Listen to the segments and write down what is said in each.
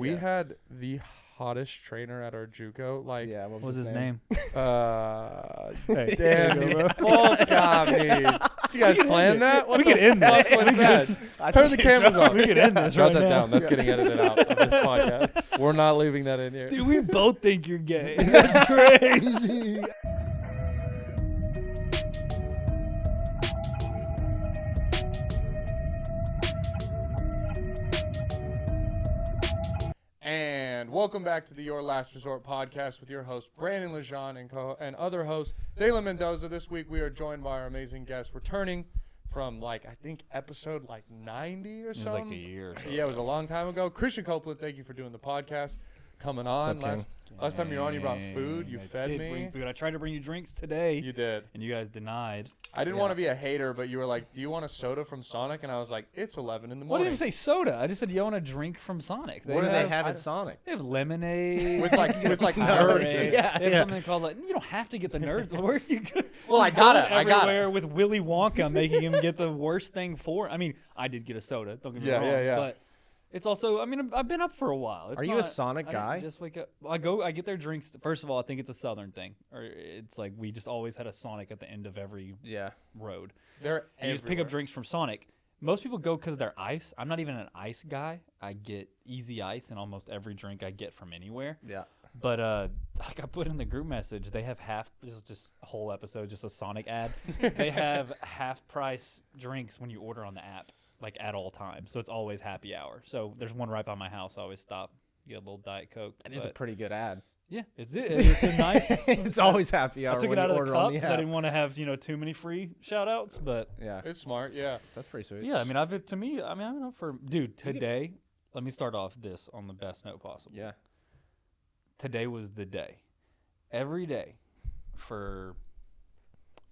We had the hottest trainer at our JUCO. Like, what was his name? Hey, damn it. Full copy. You guys plan that? What we could end this. Turn the cameras on. We could end this Jot right that now. down. That's getting edited out of this podcast. We're not leaving that in here. Dude, we both think you're gay. That's crazy. And welcome back to the Your Last Resort podcast with your host, Brandon Lejean, and other host, Dayla Mendoza. This week we are joined by our amazing guest returning from, I think episode 90 or something. It was a year or so. Yeah, it was a long time ago. Christian Coplen, thank you for doing the podcast. Coming on. Last time you were on, you brought food. You fed me. Bring food. I tried to bring you drinks today. You did. And you guys denied. I didn't want to be a hater, but you were like, do you want a soda from Sonic? And I was like, it's 11 in the Well, I morning. didn't even say soda. I just said you want a drink from Sonic. What do they have at Sonic? They have lemonade. with nerds in it. They have something called you don't have to get the nerds. Where are you going? Well, I got it. Everywhere with Willy Wonka making him get the worst thing for. I mean, I did get a soda. Don't get me wrong. Yeah. But it's also, I mean, I've been up for a while. Are you a Sonic guy? I just wake up. I get their drinks. First of all, I think it's a Southern thing. Or it's like we just always had a Sonic at the end of every road. They're You just pick up drinks from Sonic. Most people go because they're ice. I'm not even an ice guy. I get easy ice in almost every drink I get from anywhere. Yeah. But like I put in the group message, they have this is just a whole episode, just a Sonic ad. They have half price drinks when you order on the app, at all times. So it's always happy hour. So there's one right by my house. I always stop, get a little Diet Coke. That is a pretty good ad. Yeah, it's a nice. It's always happy hour. I took when it out you of the order cup on the because I app. didn't want to have too many free shout outs, but Yeah, It's smart, yeah. that's pretty sweet. yeah, I mean, I don't know for dude today. Let me start off this on the best note possible. Yeah. Today was the day. Every day for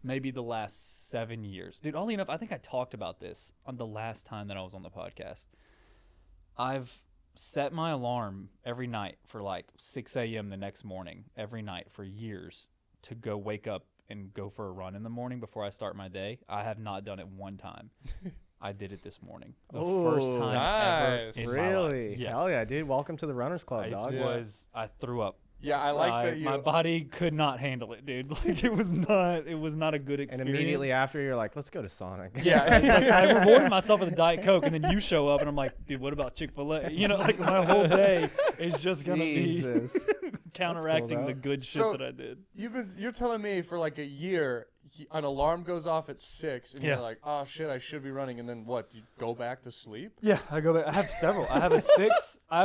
maybe the last 7 years. Dude, oddly enough, I think I talked about this on the last time that I was on the podcast. I've set my alarm every night for 6 a.m. the next morning, every night for years, to go wake up and go for a run in the morning before I start my day. I have not done it one time. I did it this morning. The first time nice. ever in my life. Really? Yes. Hell yeah, dude. Welcome to the Runners Club, dog. I threw up. Yeah, I like that you... My body could not handle it, dude. It was not a good experience. And immediately after, you're like, let's go to Sonic. Yeah. It's I rewarded myself with a Diet Coke, and then you show up, and I'm like, dude, what about Chick-fil-A? My whole day is just gonna be counteracting the good shit that I did. You're telling me for a year, an alarm goes off at 6, and you're like, oh shit, I should be running, and then what? You go back to sleep? Yeah, I go back. I have several. I have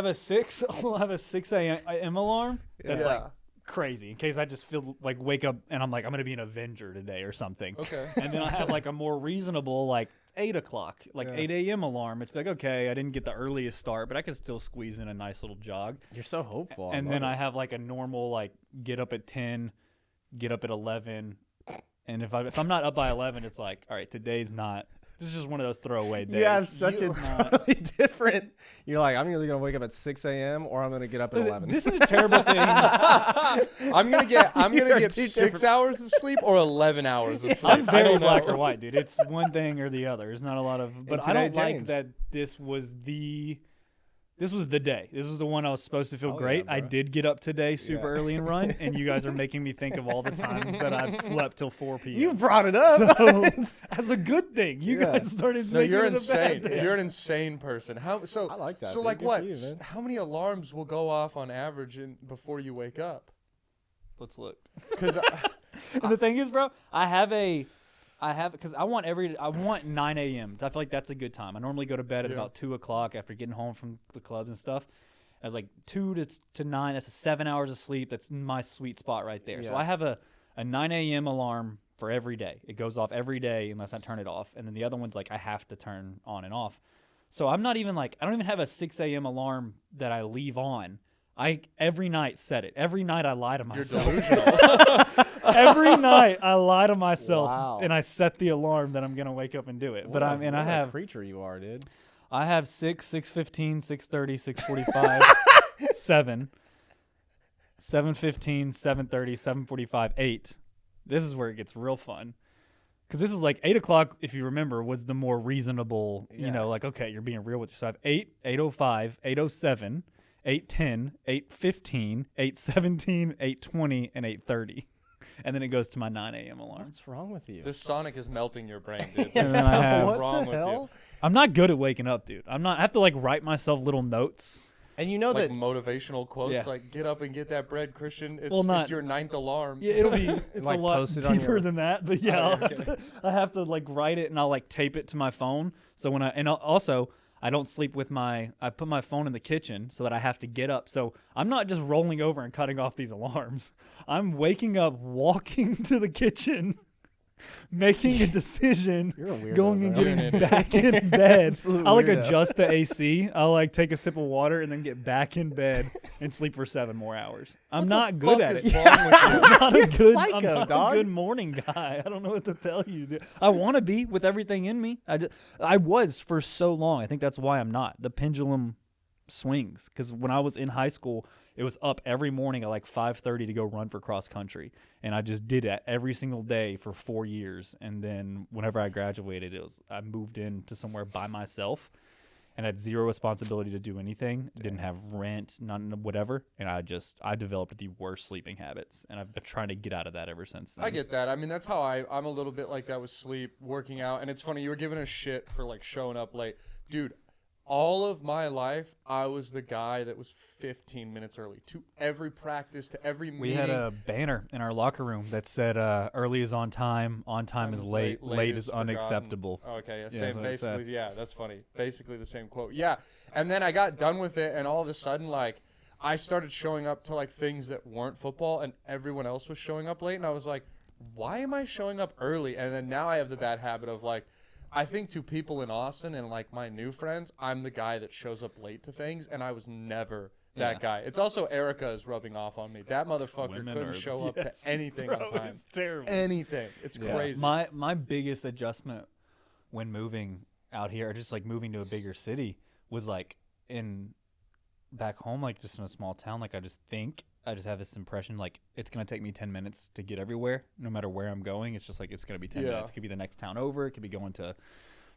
a 6 a.m. alarm. That's crazy in case I just feel wake up and I'm I'm gonna be an Avenger today or something. Okay. And then I have a more reasonable 8 o'clock, 8 a.m. alarm. It's okay, I didn't get the earliest start, but I could still squeeze in a nice little jog. You're so hopeful. And then I have a normal get up at 10, get up at 11, and if I'm not up by 11, it's all right, today's not. This is just one of those throwaway days. You have such a totally different. You're I'm either gonna wake up at 6 a.m. or I'm gonna get up at 11. This is a terrible thing. I'm gonna get 6 hours of sleep or 11 hours of sleep. I'm very black or white, dude. It's one thing or the other. There's not a lot of. But I don't like that. This was the day. This was the one I was supposed to feel great. I did get up today super early and run, and you guys are making me think of all the times that I've slept till 4 p.m. You brought it up. So as a good thing, you guys started making you're it insane. a bad thing. You're an insane person. I like that. So dude. Good what? for you, man. How many alarms will go off on average before you wake up? Let's look. Because And the thing is, bro, because I want 9 a.m. I feel like that's a good time. I normally go to bed at about 2 o'clock after getting home from the clubs and stuff. I was 2 to 9. That's 7 hours of sleep. That's my sweet spot right there. Yeah. So I have a 9 a.m. alarm for every day. It goes off every day unless I turn it off. And then the other one's I have to turn on and off. So I'm not even I don't even have a 6 a.m. alarm that I leave on. I every night set it. Every night I lie to myself. you're delusional. Every night I lie to myself Wow. and I set the alarm that I'm gonna wake up and do it. What I have a creature you are, dude. I have 6, 6:15, 6:30, 6:45, 7, 7:15, 7:30, 7:45, 8. This is where it gets real fun. Because this is 8 o'clock, if you remember, was the more reasonable, okay, you're being real with yourself. 8, 8:05, 8:07, 8:10, 8:15, 8:17, 8:20, and 8:30. And then it goes to my 9 a.m. alarm. What's wrong with you? This Sonic is melting your brain, dude. Yeah, And then I have- What's what wrong the with hell? I'm not good at waking up, dude. I have to like write myself little notes. And you know Like that motivational quotes, Yeah. like "Get up and get that bread, Christian." It's, Well, not- it's your 9th alarm. Yeah, it'll be it's Like a lot post it on deeper your- than that, but yeah, Oh, I'll yeah, have I have to like write it and I'll like tape it to my phone. So when also I don't sleep with I put my phone in the kitchen so that I have to get up. So I'm not just rolling over and cutting off these alarms. I'm waking up, walking to the kitchen, making a decision, You're a weirdo, going and bro. You're an getting idiot. back in bed. Absolute I'll like weirdo. adjust the AC. I'll like take a sip of water and then get back in bed and sleep for 7 more hours. I'm not good Fuck at is it. wrong with you? I'm not You're a good, psycho, I'm not dog. a good morning guy. I don't know what to tell you. Dude. I want to be with everything in me. I was for so long. I think that's why I'm not. The pendulum swings because when I was in high school, it was up every morning at like 5:30 to go run for cross country, and I just did it every single day for 4 years. And then whenever I graduated, I moved into somewhere by myself. And had zero responsibility to do anything. Didn't have rent, none, whatever. And I developed the worst sleeping habits. And I've been trying to get out of that ever since then. I get that. I mean, that's how I'm a little bit like that with sleep, working out. And it's funny, you were giving a shit for like showing up late. Dude, all of my life, I was the guy that was 15 minutes early to every practice, to every meeting. We had a banner in our locker room that said early is on time is late, late is forgotten. unacceptable. Okay, yeah, Yeah, same. that's what it said. Basically, yeah, that's funny. Basically the same quote. Yeah, and then I got done with it, and all of a sudden, like, I started showing up to like things that weren't football, and everyone else was showing up late, and I was like, why am I showing up early? And then now I have the bad habit of like, I think to people in Austin and like my new friends, I'm the guy that shows up late to things, and I was never that Yeah. guy. It's also Erica is rubbing off on me. That motherfucker Women couldn't are- show up Yes, to anything bro, on time. It's terrible. Anything. It's Yeah. crazy. My biggest adjustment when moving out here, or just like moving to a bigger city, was like back home, like just in a small town. Like I just have this impression like it's gonna take me 10 minutes to get everywhere, no matter where I'm going. It's just like it's gonna be 10 Yeah. minutes. It could be the next town over. It could be going to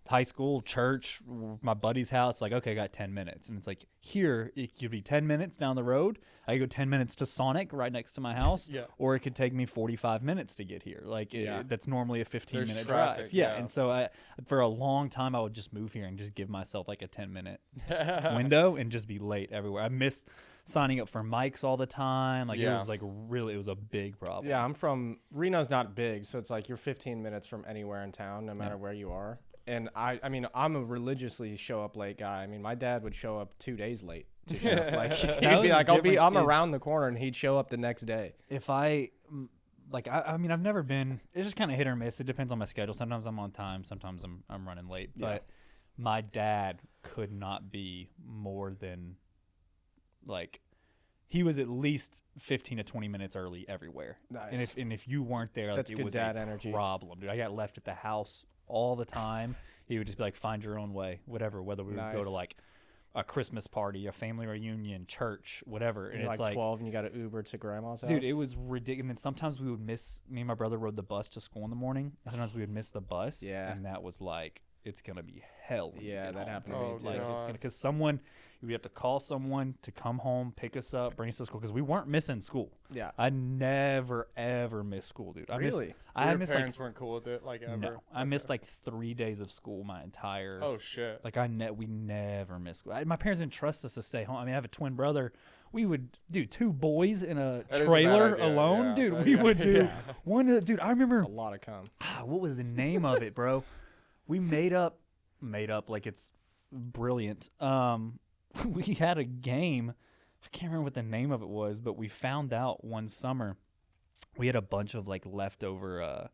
high school, church, my buddy's house. Like, okay, I got 10 minutes. And it's like here, it could be 10 minutes down the road. I could go 10 minutes to Sonic right next to my house. Yeah. Or it could take me 45 minutes to get here. Like, Yeah. that's normally a 15-minute There's drive. traffic, Yeah. yeah. And so for a long time, I would just move here and just give myself like a 10-minute window and just be late everywhere. I missed signing up for mics all the time. Like, it Yeah. was like really, it was a big problem. Yeah, I'm from Reno's not big, so it's like you're 15 minutes from anywhere in town, no matter where you are. And I mean, I'm a religiously show up late guy. I mean, my dad would show up 2 days late. To show up. Like he'd was be the like, I'm difference is- around the corner, and he'd show up the next day. If I mean, I've never been. It's just kind of hit or miss. It depends on my schedule. Sometimes I'm on time. Sometimes I'm running late. Yeah. But my dad could not be more than like he was at least 15 to 20 minutes early everywhere. Nice. And if you weren't there, like, That's it good was dad a energy. problem, dude. I got left at the house all the time. He would just be like, "Find your own way," whatever. Whether we would go to Nice. like a Christmas party, a family reunion, church, whatever. And You're it's like 12, and you got to Uber to grandma's house. dude, it was ridiculous. And then sometimes we would miss. Me and my brother rode the bus to school in the morning. And sometimes we would miss the bus. Yeah. And that was like, it's gonna be hell. When we Yeah, get that home, happened dude. to me Oh, too. Like, it's God. gonna because someone we have to call someone to come home, pick us up, bring us to school because we weren't missing school. Yeah. I never ever missed school, dude. Really? I Your missed like parents weren't cool with it, like ever. no. I missed like 3 days of school my entire. Oh shit. Like we never missed school. My parents didn't trust us to stay home. I mean, I have a twin brother. We would do 2 boys in a That is a bad trailer idea, alone, yeah. dude. We Yeah. would do Yeah. one. Dude, I remember It's a lot of cum. what was the name of it, bro? We made up like it's brilliant. We had a game. I can't remember what the name of it was, but we found out one summer we had a bunch of like leftover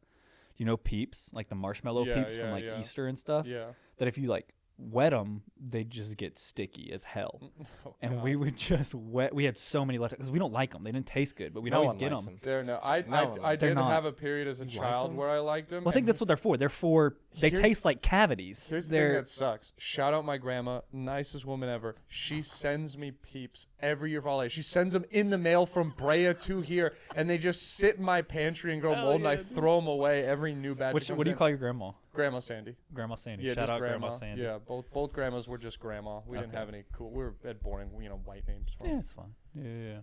Peeps, like the marshmallow Yeah, Peeps from yeah, like yeah. Easter and stuff. Yeah. That if you like wet them, they just get sticky as hell. Oh, And God. we would just wet. We had so many left because we don't like them. They didn't taste good, but we'd No always one get likes them. 'em. They're no. No, I they're did not. have a period as a You liked child them? where I liked them. Well, I think that's what they're for. They Here's- taste like cavities. Here's the thing They're that sucks. Shout out my grandma, nicest woman ever. She sends me Peeps every year for holidays. She sends them in the mail from Brea to here, and they just sit in my pantry and grow Hell mold, and I yeah, dude. throw them away every new batch. what do you call your grandma? Grandma Sandy. Grandma Sandy. Yeah, Shout just out grandma. Sandy. Yeah, both grandmas were just grandma. We didn't Okay. have any cool. We had boring, white names. For Yeah, them. it's fine. Yeah.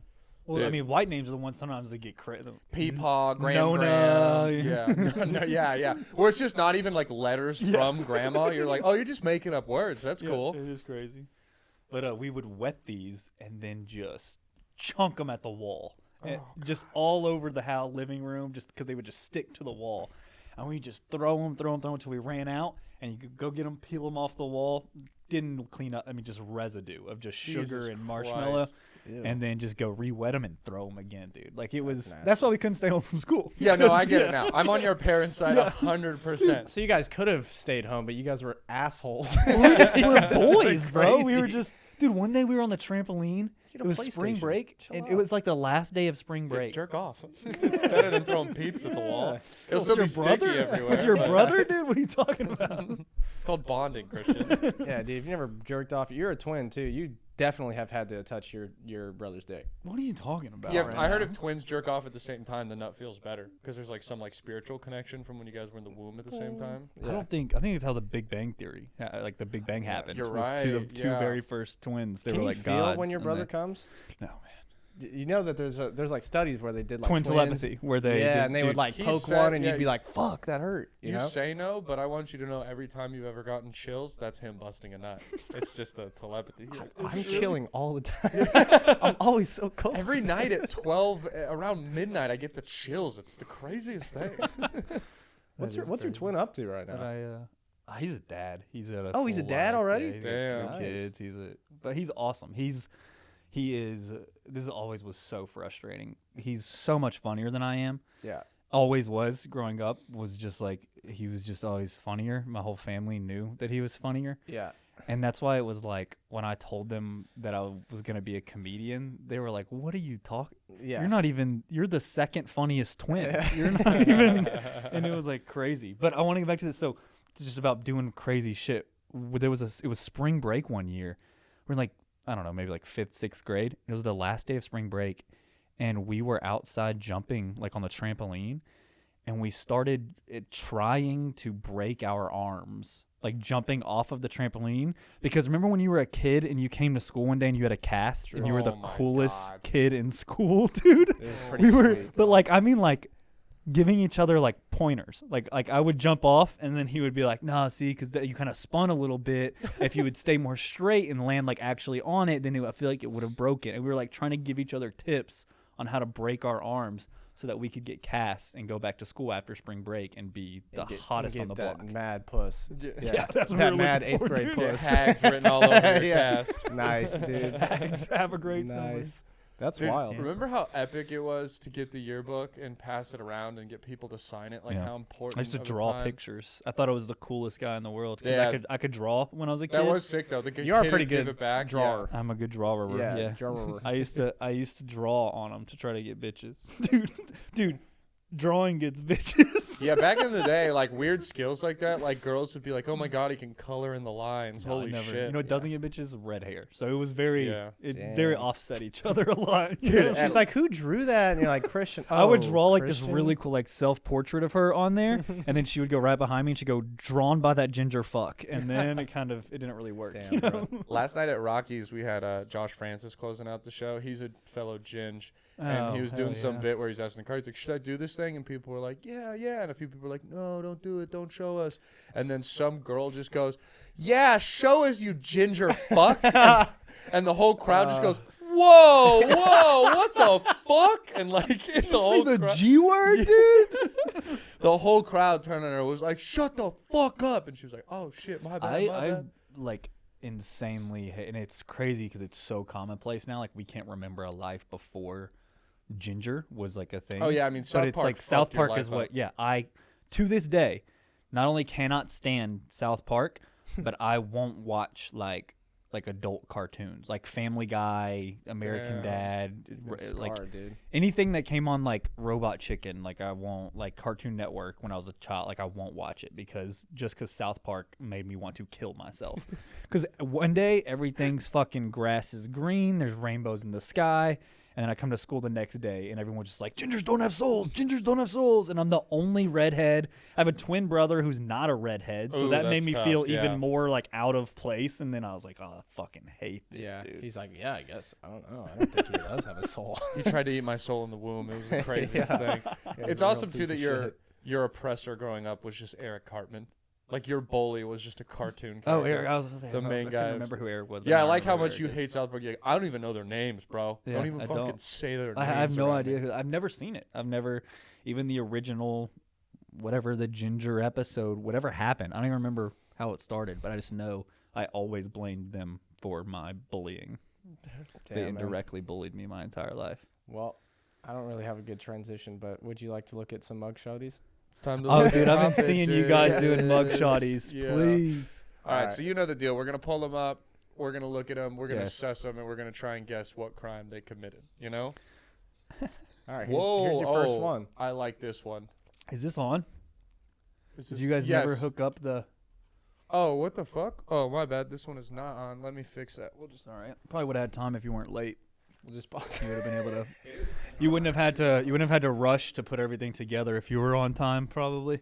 Well, I Dude. mean, white names are the ones sometimes that get credit. Peepaw, Nona. Graham. Yeah. Where it's just not even like letters from grandma. You're like, oh, you're just making up words. That's cool. It is crazy. But we would wet these and then just chunk them at the wall. And just all over the house, living room, just because they would just stick to the wall. And we just throw them until we ran out. And you could go get them, peel them off the wall. Didn't clean up. I mean, just residue of just sugar Jesus and marshmallow. Ew. And then just go re-wet them and throw them again, dude. Like it was. nasty. That's why we couldn't stay home from school. Yeah, no, I get it now. I'm on your parents' side 100%. So you guys could have stayed home, but you guys were assholes. We're boys, bro. We were crazy. just. Dude, one day we were on the trampoline. Get a It was spring PlayStation. break. Chill And out. it was like the last day of spring Yeah, break. jerk off. It's better than throwing peeps at the wall. It'll still be Your sticky brother? everywhere. With your but- brother, dude? What are you talking about? It's called bonding, Christian. Yeah, dude. If you never jerked off, you're a twin too. You definitely have had to touch your brother's dick. What are you talking about? Yeah, right I heard now? if twins jerk off at the same time, the nut feels better because there's like some spiritual connection from when you guys were in the womb at the same time. I don't think. I think it's how the Big Bang Theory, like the Big Bang happened. you're was right, the two yeah. very first twins. They Can were you like feel gods. when your and brother they- comes? No, man. You know that there's like studies where they did like Twin twins. telepathy, where they yeah, did- and they dude, would like he poke said- one, and yeah, you'd be like, "Fuck, that hurt." You know? say no, but I want you to know every time you've ever gotten chills, that's him busting a nut. It's just the telepathy. You're like, I'm chilling all the time. I'm always so cold. every night at 12, around midnight, I get the chills. It's the craziest thing. What's That your is What's your crazy. twin up to right But now? he's a dad. He's at a Oh, he's a full dad life. already? Yeah, he's got Damn. two Nice. kids. But he's awesome. He is. This always was so frustrating. He's so much funnier than I am. Yeah. Always was growing up. Was just like he was just always funnier. My whole family knew that he was funnier. Yeah. And that's why it was like when I told them that I was gonna be a comedian, they were like, "What are you talking? Yeah. You're not even. You're the second funniest twin. You're not even." And it was like crazy. But I want to get back to this. So it's just about doing crazy shit. It was spring break one year. We're in like I don't know, maybe like 5th, 6th grade. It was the last day of spring break, and we were outside jumping like on the trampoline, and we started trying to break our arms. Like jumping off of the trampoline, because remember when you were a kid and you came to school one day and you had a cast and you were the Oh my coolest God. kid in school, dude. It was pretty We were, sweet. but like I mean, like giving each other like pointers. Like I would jump off and then he would be like, "Nah, see, because you kind of spun a little bit. If you would stay more straight and land like actually on it, then I feel like it would have broken." And we were like trying to give each other tips on how to break our arms so that we could get cast and go back to school after spring break and be the hottest on the that block. mad puss. Yeah, that's what that we were mad looking 8th for, grade dude. Yeah, puss. hags written all over your Yeah. cast. Nice, dude. Have a great summer. Nice. That's Dude, wild. Remember how epic it was to get the yearbook and pass it around and get people to sign it? Like Yeah. how important. I used to of a draw time- pictures. I thought I was the coolest guy in the world because Yeah. I could draw when I was a kid. That was sick though. The You are a kid pretty would give good it back. drawer. I'm a good drawer. Yeah, Yeah. drawer. I used to draw on them to try to get bitches. Dude, drawing gets bitches. Yeah, back in the day, like weird skills like that, like girls would be like, "Oh my god, he can color in the lines." No, I Holy never- shit! You know what doesn't get bitches? Red hair. So it was very, Yeah. very Damn. offset each other a lot. you Dude, know? She's like, "Who drew that?" And you're like, "Christian." I would "Oh, draw like this Christian?" really cool like self-portrait of her on there, and then she would go right behind me and she'd go, "Drawn by that ginger fuck," and then it didn't really work. Damn, you bro. know? Last night at Rockies, we had Josh Francis closing out the show. He's a fellow Ginge, and he Oh, was doing hell some yeah. bit where he's asking the cards, like, "Should I do this thing?" And people were like, "Yeah, yeah." And a few people were like, "No, don't do it. Don't show us." And then some girl just goes, "Yeah, show us, you ginger fuck." And the whole crowd just goes, "Whoa, whoa, what the fuck?" And like the whole crowd, G word, dude. the whole crowd turned on her, was like, "Shut the fuck up!" And she was like, "Oh shit, my bad, my I bad." like insanely hate, and it's crazy because it's so commonplace now. Like we can't remember a life before ginger was like a thing. Oh yeah, I mean, South but it's Park like South fucked your Park is life what. up. Yeah, I to this day not only cannot stand South Park, but I won't watch like adult cartoons like Family Guy, American Dad, like Scar, dude. anything that came on like Robot Chicken. Like I won't like Cartoon Network when I was a child. Like I won't watch it because South Park made me want to kill myself. Because one day everything's fucking grass is green, there's rainbows in the sky, And then I come to school the next day, and everyone's just like, gingers don't have souls. Gingers don't have souls. And I'm the only redhead. I have a twin brother who's not a redhead. So Ooh, that made that's me tough, feel yeah. even more like out of place. And then I was like, oh, I fucking hate this Yeah. dude. He's like, yeah, I guess. I don't know. I don't think he does have a soul. He tried to eat my soul in the womb. It was the craziest Yeah. thing. Yeah, he's It's a real awesome too piece that of your shit. your oppressor growing up was just Eric Cartman. Like your bully was just a cartoon. Oh, character. Eric. I was gonna say, The main I guy can't was- remember who Eric was. but Yeah, I now like how remember much who you Eric hate is. South Park. You're like, I don't even know their names, bro. Yeah, don't even I fucking don't. say their I names. have no around idea. me. I've never seen it. I've never, even the original, whatever the ginger episode, whatever happened. I don't even remember how it started, but I just know I always blamed them for my bullying. They Damn, man. indirectly bullied me my entire life. Well, I don't really have a good transition, but would you like to look at some mug shotties? It's time to Oh, look dude, at I've been seeing you guys doing mug bitches. shotties. Yeah. Please. All right, Alright. so you know the deal. We're gonna pull them up. We're gonna look at them. We're gonna Yes. assess them, and we're gonna try and guess what crime they committed. You know? All right, Whoa! here's your first oh, one. I like this one. Is this on? This Did is- you guys yes. never hook up the? Oh, what the fuck? Oh, my bad. This one is not on. Let me fix that. We'll just all right. Probably would have had time if you weren't late. We'll just pause. You would have been able to. You wouldn't have had to. You wouldn't have had to rush to put everything together if you were on time. Probably.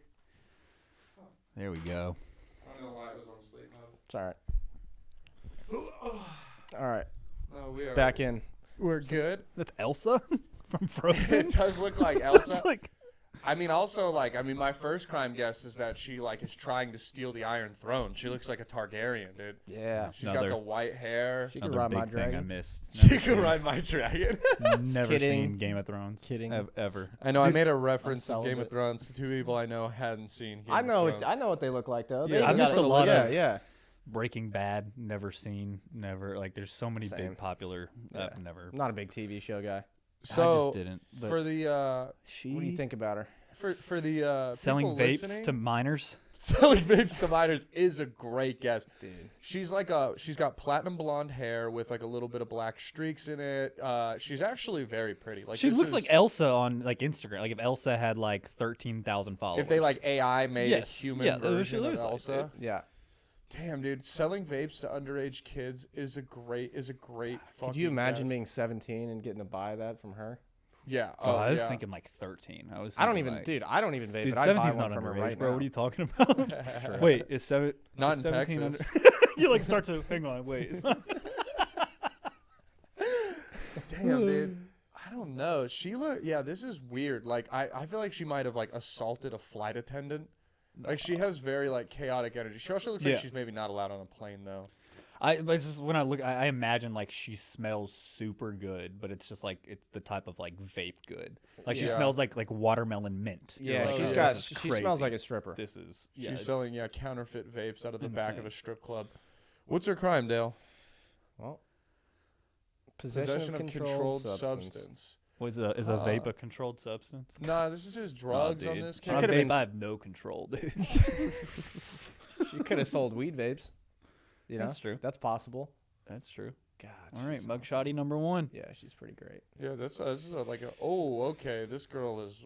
There we go. I don't know why it was on sleep mode. It's all right. All right, No, we are back in. We're good. That's Elsa from Frozen. It does look like Elsa. That's like. I mean, also, like, my first crime guess is that she, like, is trying to steal the Iron Throne. She looks like a Targaryen, dude. Yeah, She's got Another- the white hair. she could Another ride my big thing I dragon. missed. She Never could seen- ride my dragon. Never kidding. seen Game of Thrones. Kidding. Ever. I know. I Dude, made a reference I'm of Game of celibate. Thrones to two people I know hadn't seen. Game I of know. Thrones. I know what they look like though. Yeah, They I've got missed it. a lot yeah, of- yeah. Breaking Bad. Never seen. Never. Like, there's so many Same. big popular. Yeah. I've never. I'm not a big TV show guy. I So just didn't. But for the she What do you think about her? for the selling people vapes listening, to minors. selling vapes to minors is a great guess. Dude. She's like she's got platinum blonde hair with like a little bit of black streaks in it. She's actually very pretty. Like She this looks is- like Elsa on like Instagram. Like if Elsa had like 13,000 followers. if they like AI made Yes. a human Yeah, that's what she version of looks like, Elsa. Yeah. Damn, dude, selling vapes to underage kids is a great fucking. Could you imagine guess. being 17 and getting to buy that from her? Yeah. Oh, I was yeah. thinking like 13. I was. I don't thinking, even, like, dude. I don't even vape, Dude, but I'd buy 17's one not from her underage, right bro. now. What are you talking about? True. Wait, is seven? Not is in 17 Texas. you like start to hang on. Wait, it's not. Damn, dude. I don't know. Yeah, this is weird. Like, I feel like she might have like assaulted a flight attendant. Like, she has very like chaotic energy. She also looks like Yeah. she's maybe not allowed on a plane though. But it's just when I look, I imagine like she smells super good, but it's just like it's the type of like vape good. Like she Yeah. smells like watermelon mint. You're Yeah, like, she's "Oh, got- this is she smells crazy. like a stripper. This is She's it's- selling counterfeit vapes out of the back of a insane. strip club. What's her crime, Dale? Well, possession of controlled substance. Is a vape a controlled substance? Nah, this is just drugs on dude. this On She could've case. been vape, I have no control, dude. She could have sold weed vapes. You know, That's true. That's possible. That's true. God. All right, she's mugshotty number one. awesome. Yeah, she's pretty great. Yeah, this is like a. Oh, okay. This girl is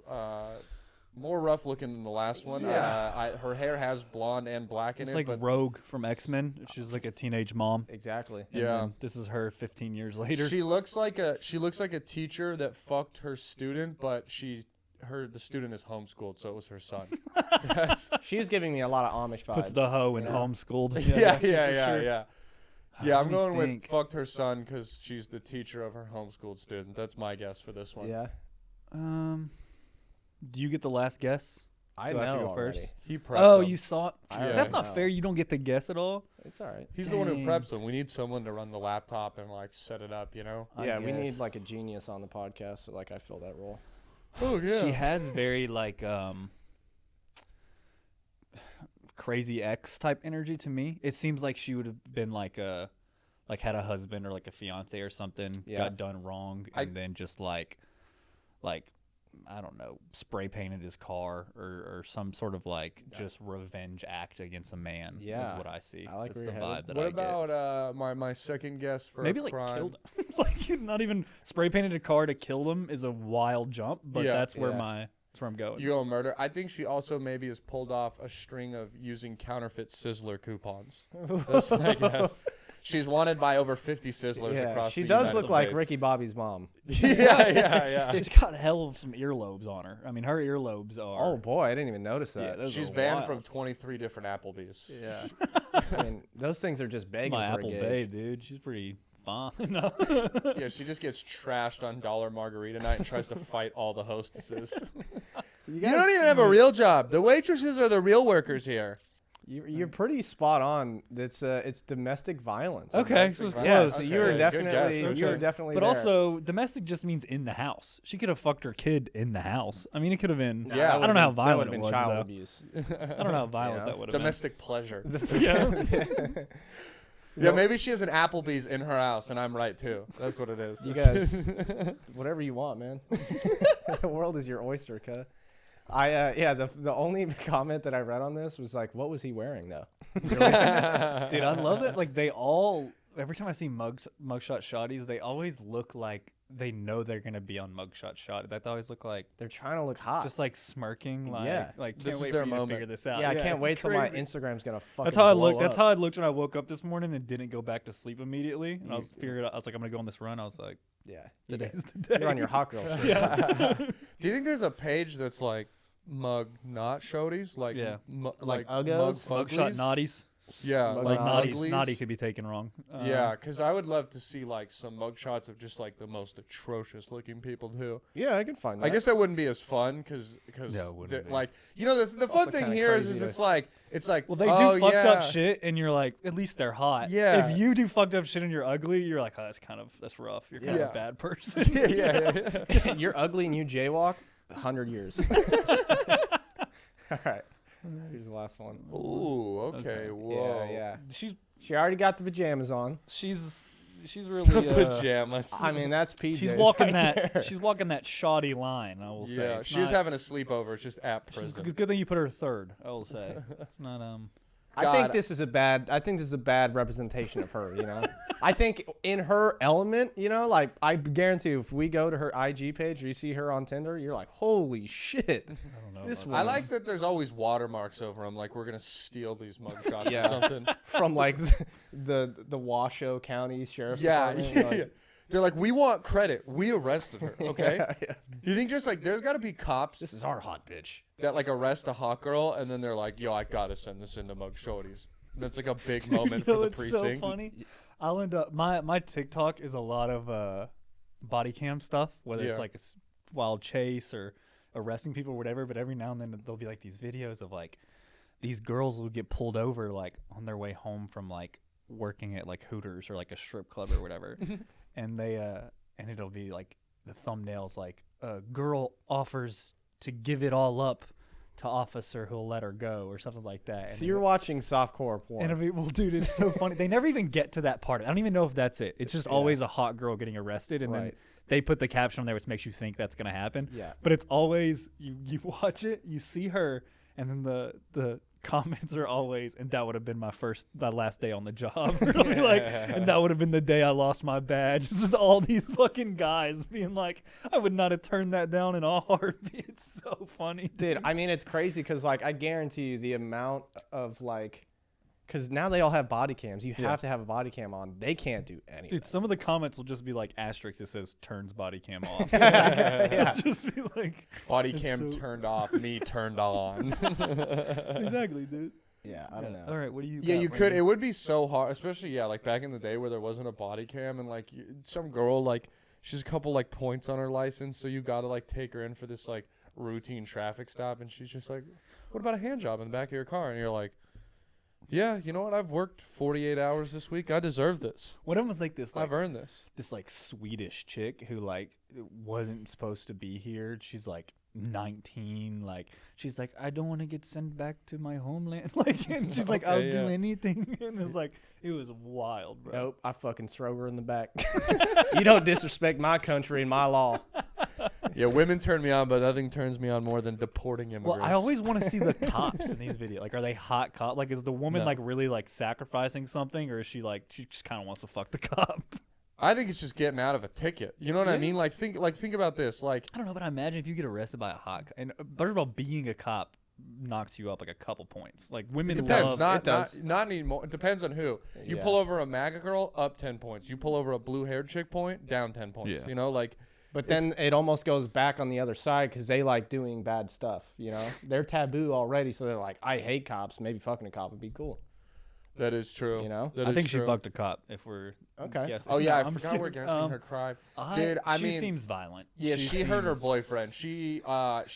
more rough looking than the last one. Yeah. Her hair has blonde and black in It's it, like but Rogue from X-Men. She's like a teenage mom. Exactly. And Yeah. then this is her 15 years later. she looks like a teacher that fucked her student, but the student is homeschooled, so it was her son. That's She's giving me a lot of Amish vibes. Puts the hoe in Yeah. homeschooled. yeah, for yeah. sure. Yeah, Let I'm me going think. with fucked her son because she's the teacher of her homeschooled student. That's my guess for this one. Yeah. Do you get the last guess? I Do I have to know go first? already. He prepped Oh, them. you saw it. I That's already not know. fair. You don't get the guess at all. It's all right. He's the one who Dang. preps them. We need someone to run the laptop and like set it up, you know? I Yeah, we need guess. like a genius on the podcast, so like I fill that role. Oh She has very like crazy X type energy to me. It seems like she would have been like had a husband or like a fiance or something, Yeah. got done wrong, and then just like I don't know, spray painted his car or some sort of like just revenge act against a man. Yeah. is what I see. I like That's where the you're vibe headed. that What I get. about my second guess for Maybe a like crime? killed him. Like not even spray painted a car to kill them is a wild jump, but Yeah. that's where Yeah. that's where I'm going. You go murder. I think she also maybe has pulled off a string of using counterfeit Sizzler coupons. That's my guess. She's wanted by over 50 Sizzlers across she the does United look like States. Ricky Bobby's mom. yeah. She's got hell of some earlobes on her. I mean, her earlobes are. Oh boy, I didn't even notice Yeah, that. those She's are banned wild. from 23 different Applebee's. Yeah. I mean, those things are just begging My for Apple a gauge. babe, dude. She's pretty fine. No. Yeah, she just gets trashed on Dollar Margarita Night and tries to fight all the hostesses. You don't even have a real job. The waitresses are the real workers here. You're pretty spot on. It's domestic violence. Okay, so it's Yeah, close. so Okay, you were good definitely guess, you were okay. definitely But there. also, domestic just means in the house. She could have fucked her kid in the house. I mean, it could have been. Nah, Yeah. that I don't know how would've been- violent that it would've was, been child though. abuse. I don't know how violent know? that would have been. Domestic pleasure. Yeah. Yeah, maybe she has an Applebee's in her house, and I'm right too. That's what it is. You guys, whatever you want, man. The world is your oyster, cuh. The only comment that I read on this was like, what was he wearing though? Dude, I love it. Like, they all, every time I see mugshot shotties, they always look like they know they're going to be on mugshot shot. They always look like, They're trying to look hot. just like smirking. Like, Yeah. like can't This is wait their for you to moment. figure this out. yeah, I can't it's wait till my crazy. Instagram's gonna fucking. That's how I blow looked. That's up. how I looked when I woke up this morning and didn't go back to sleep immediately. And I was figured out, I was like, I'm gonna go on this run. I was like, Yeah, you today's the day. you're on your hot girl shit. Yeah. Do you think there's a page that's like mug not shorties? Like, Yeah. like Uggos? mug Mugshot fuglies? naughties. Yeah, Mug like naughties. uglies? Naughty could be taken wrong. Yeah, because I would love to see like some mug shots of just like the most atrocious looking people too. Yeah, I can find that. I guess that wouldn't be as fun because Yeah, it wouldn't be. like the fun also thing kinda here is crazy it's to- like Well, they do oh, fucked yeah. up shit, and you're like, at least they're hot. Yeah. If you do fucked up shit and you're ugly, you're like, oh, that's rough. You're kind of Yeah. a bad person. yeah. You're ugly and you jaywalk 100 years. All right. Here's the last one. Ooh, okay, whoa. Yeah. She's She already got the pajamas on. she's The really pajamas. I mean, that's PJs. she's walking right that there. she's walking that shoddy line. I will say. yeah, It's she was not- having a sleepover. It's just at she's prison. good thing you put her third. I will say. It's not I think God. this is a bad representation of her, you know. I think in her element, you know, like I guarantee you, if we go to her IG page or you see her on Tinder, you're like, holy shit. I don't know. This about I woman's like that there's always watermarks over them, like we're gonna steal these mugshots Yeah. or something. from like the Washoe County Sheriff's Yeah, Department. yeah, like, yeah. They're like, we want credit. We arrested her. Okay. yeah. You think just like there's got to be cops This is our hot bitch. that like arrest a hot girl and then they're like, yo, I gotta send this into mug shorties. And it's like a big moment You know, for the it's precinct. so funny. I'll end up my TikTok is a lot of body cam stuff, whether it's Yeah. like a wild chase or arresting people or whatever. But every now and then there'll be like these videos of like these girls will get pulled over like on their way home from like working at like Hooters or like a strip club or whatever, and they and it'll be like the thumbnails like a girl offers to give it all up to officer who'll let her go or something like that. So you're watching softcore porn. And I mean, well, dude, it's so funny. They never even get to that part. I don't even know if that's it. It's just always a hot girl getting arrested, and then Right. they put the caption on there, which makes you think that's gonna happen. Yeah. But it's always you watch it, you see her, and then the comments are always, and that would have been my last day on the job. Really, like, and that would have been the day I lost my badge. It's just all these fucking guys being like, I would not have turned that down in a heartbeat. It's so funny, Dude, I mean, it's crazy because, like, I guarantee you the amount of, like, because now they all have body cams. You have to have a body cam on. They can't do anything. Dude, some of the comments will just be like asterisk that says turns body cam off. Yeah. Just be like, Body It's cam so- turned off, me turned on. exactly, dude. Yeah, I don't know. All right, what do you? Yeah, got, you could. Randy? It would be so hard, especially like back in the day where there wasn't a body cam and like some girl like she's a couple like points on her license, so you gotta like take her in for this like routine traffic stop, and she's just like, "What about a hand job in the back of your car?" And you're like, "Yeah, you know what? I've worked 48 hours this week. I deserve this. One of them was like this, like I've earned this." this like Swedish chick who like wasn't supposed to be here. She's like 19, like she's like, I don't want to get sent back to my homeland. Like, and she's like, Okay, I'll do yeah. anything. And it's like, it was wild, bro. Nope, I fucking throw her in the back. You don't disrespect my country and my law. Yeah, women turn me on, but nothing turns me on more than deporting Well, immigrants. I always want to see the cops in these videos. Like, are they hot cop? Like, is the woman No. like really like sacrificing something, or is she like she just kind of wants to fuck the cop? I think it's just getting out of a ticket. You know what I Yeah. mean? Like think about this. Like I don't know, but I imagine if you get arrested by a hot cop, and first of all, being a cop knocks you up like a couple points. Like women Depends. love. Not anymore. It depends on who. You pull over a MAGA girl, up 10 points. You pull over a blue-haired chick point, down 10 points. Yeah. You know, like. But then it almost goes back on the other side because they like doing bad stuff. You know, they're taboo already, so they're like, I hate cops. Maybe fucking a cop would be cool. That is true. You know? That I is think true. she fucked a cop. If we're guessing. Oh yeah, No, I I'm just forgot we're kidding. guessing her crime. She She seems violent. Yeah, she hurt her seems- boyfriend. She like,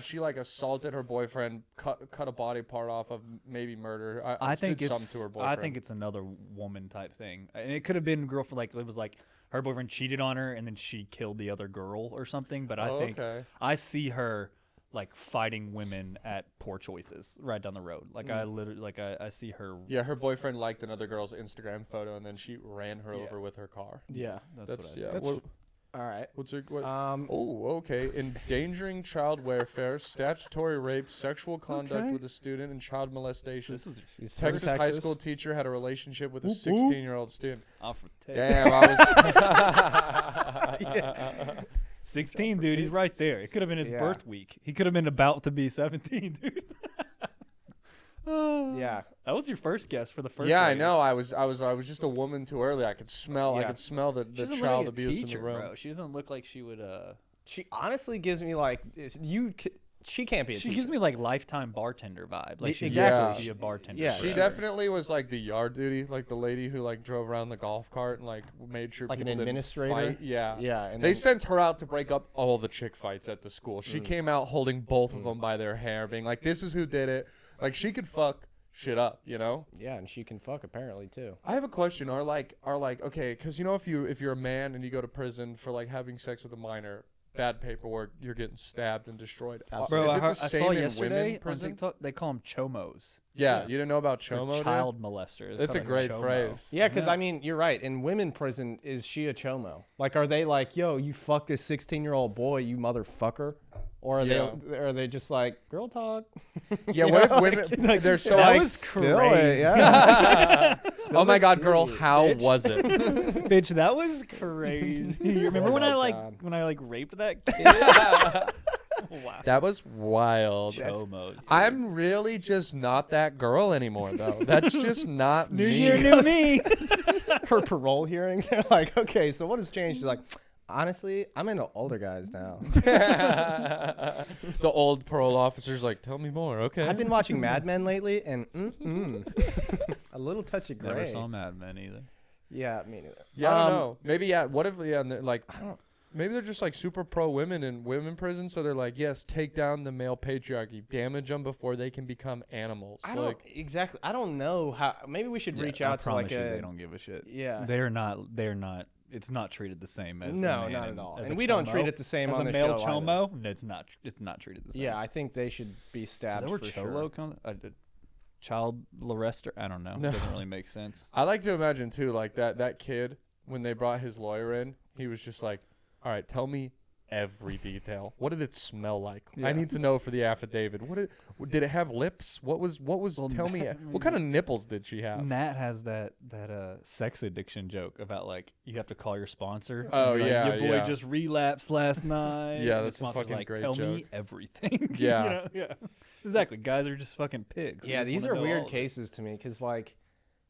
she like assaulted her boyfriend, cut a body part off of maybe murder. I think did it's something to her boyfriend. I think it's another woman type thing, and it could have been girlfriend. Like it was like her boyfriend cheated on her, and then she killed the other girl or something. But I think I see her like fighting women at poor choices right down the road. Like I literally, like I see her. Yeah, her boyfriend liked another girl's Instagram photo, and then she ran her over with her car. Yeah, That's what I see. that's all right. What's her? Oh, okay. Endangering child welfare, statutory rape, sexual conduct with a student, and child molestation. This is She's Texas high Texas. school teacher had a relationship with a 16-year-old student. off for Damn, I was. 16, dude. He's right there. It could have been his Yeah. birth week. He could have been about to be 17, dude. Yeah. That was your first guess for the first. Yeah, I rating. know. I was just a woman too early. I could smell. I Yeah. could smell the She doesn't child look like a abuse teacher, in the room. bro. She doesn't look like she would. She honestly gives me like she can't be a She teacher. gives me like lifetime bartender vibe. Like she Exactly. could be a bartender. Yeah. for She sure. definitely was like the yard duty, like the lady who like drove around the golf cart and like made sure Like an people didn't administrator? fight. Yeah, Yeah, and they then- sent her out to break up all the chick fights at the school. She came out holding both of them by their hair, being like, "This is who did it." Like she could fuck shit up, you know. Yeah, and she can fuck apparently too. I have a question. Are like okay? Because you know, if you're a man and you go to prison for like having sex with a minor, bad paperwork, you're getting stabbed and destroyed. Bro, is I, it the I same saw in yesterday women on prison? TikTok they call them chomos. Yeah, Yeah. you didn't know about For chomo? dude? child molester. That's a great phrase. Yeah, because I mean, you're right. In women prison, is she a chomo? Like, are they like, yo, you fucked this 16-year-old boy, you motherfucker? Or are they just like girl talk? Yeah, You what know, if women? like, they're so that like, was Spill crazy. it, yeah. oh my god, girl, tea, how bitch. was it? Bitch, that was crazy. You remember Oh when my I God. raped that kid? Wow. That was wild. Chomos. I'm really just not that girl anymore, though. That's just not New me. year, new me. Her parole hearing, they're like, okay, so what has changed? She's like, honestly, I'm into older guys now. The old parole officer's like, tell me more, okay? I've been watching Mad Men lately, and a little touch of Never gray. saw Mad Men either. Yeah, me neither. Yeah, I don't know. Maybe what if like maybe they're just like super pro women in women prison, so they're like, yes, take down the male patriarchy, damage them before they can become animals. I don't exactly. I don't know how. Maybe we should reach out to like they don't give a shit. Yeah. They're not. It's not treated the same as No, a man not at all. as And a we don't chomo. treat it the same as on a the male show either. chomo. No, it's not. It's not treated the same. Yeah, I think they should be Is stabbed that where for cholo sure. comes? Child molester? I don't know. No. It doesn't really make sense. I like to imagine too, like that kid when they brought his lawyer in, he was just like, all right, tell me every detail. What did it smell like? Yeah. I need to know for the affidavit. Did it have lips? What was Well, tell me Nat- what kind of nipples did she have? Nat has that sex addiction joke about like you have to call your sponsor. Oh, and be like, yeah, your boy yeah. just relapsed last night. Yeah, and the that's a sponsor's fucking like, great Tell me joke. everything. Yeah. You know? Yeah. Exactly. Guys are just fucking pigs. They Yeah, just these wanna are know all weird of it. cases to me because like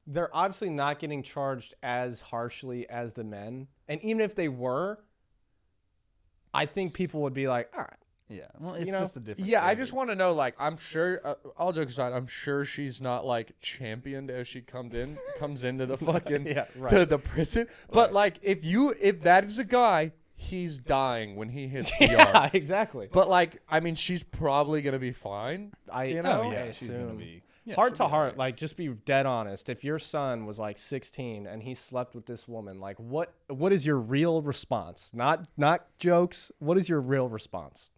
they're obviously not getting charged as harshly as the men, and even if they were, I think people would be like, all right. Yeah. Well, it's know? just a different. Yeah, I story. just want to know. Like, I'm sure. All jokes aside, I'm sure she's not like championed as she comes into the fucking Yeah, right. the prison. But like, if that is a guy, he's dying when he hits the Yeah, yard. exactly. But like, I mean, she's probably gonna be fine. You Oh know, yeah, I she's gonna assume. be. Yeah, Heart she'll to be heart, alright. like just be dead honest. If your son was like 16 and he slept with this woman, like what is your real response? Not jokes. What is your real response?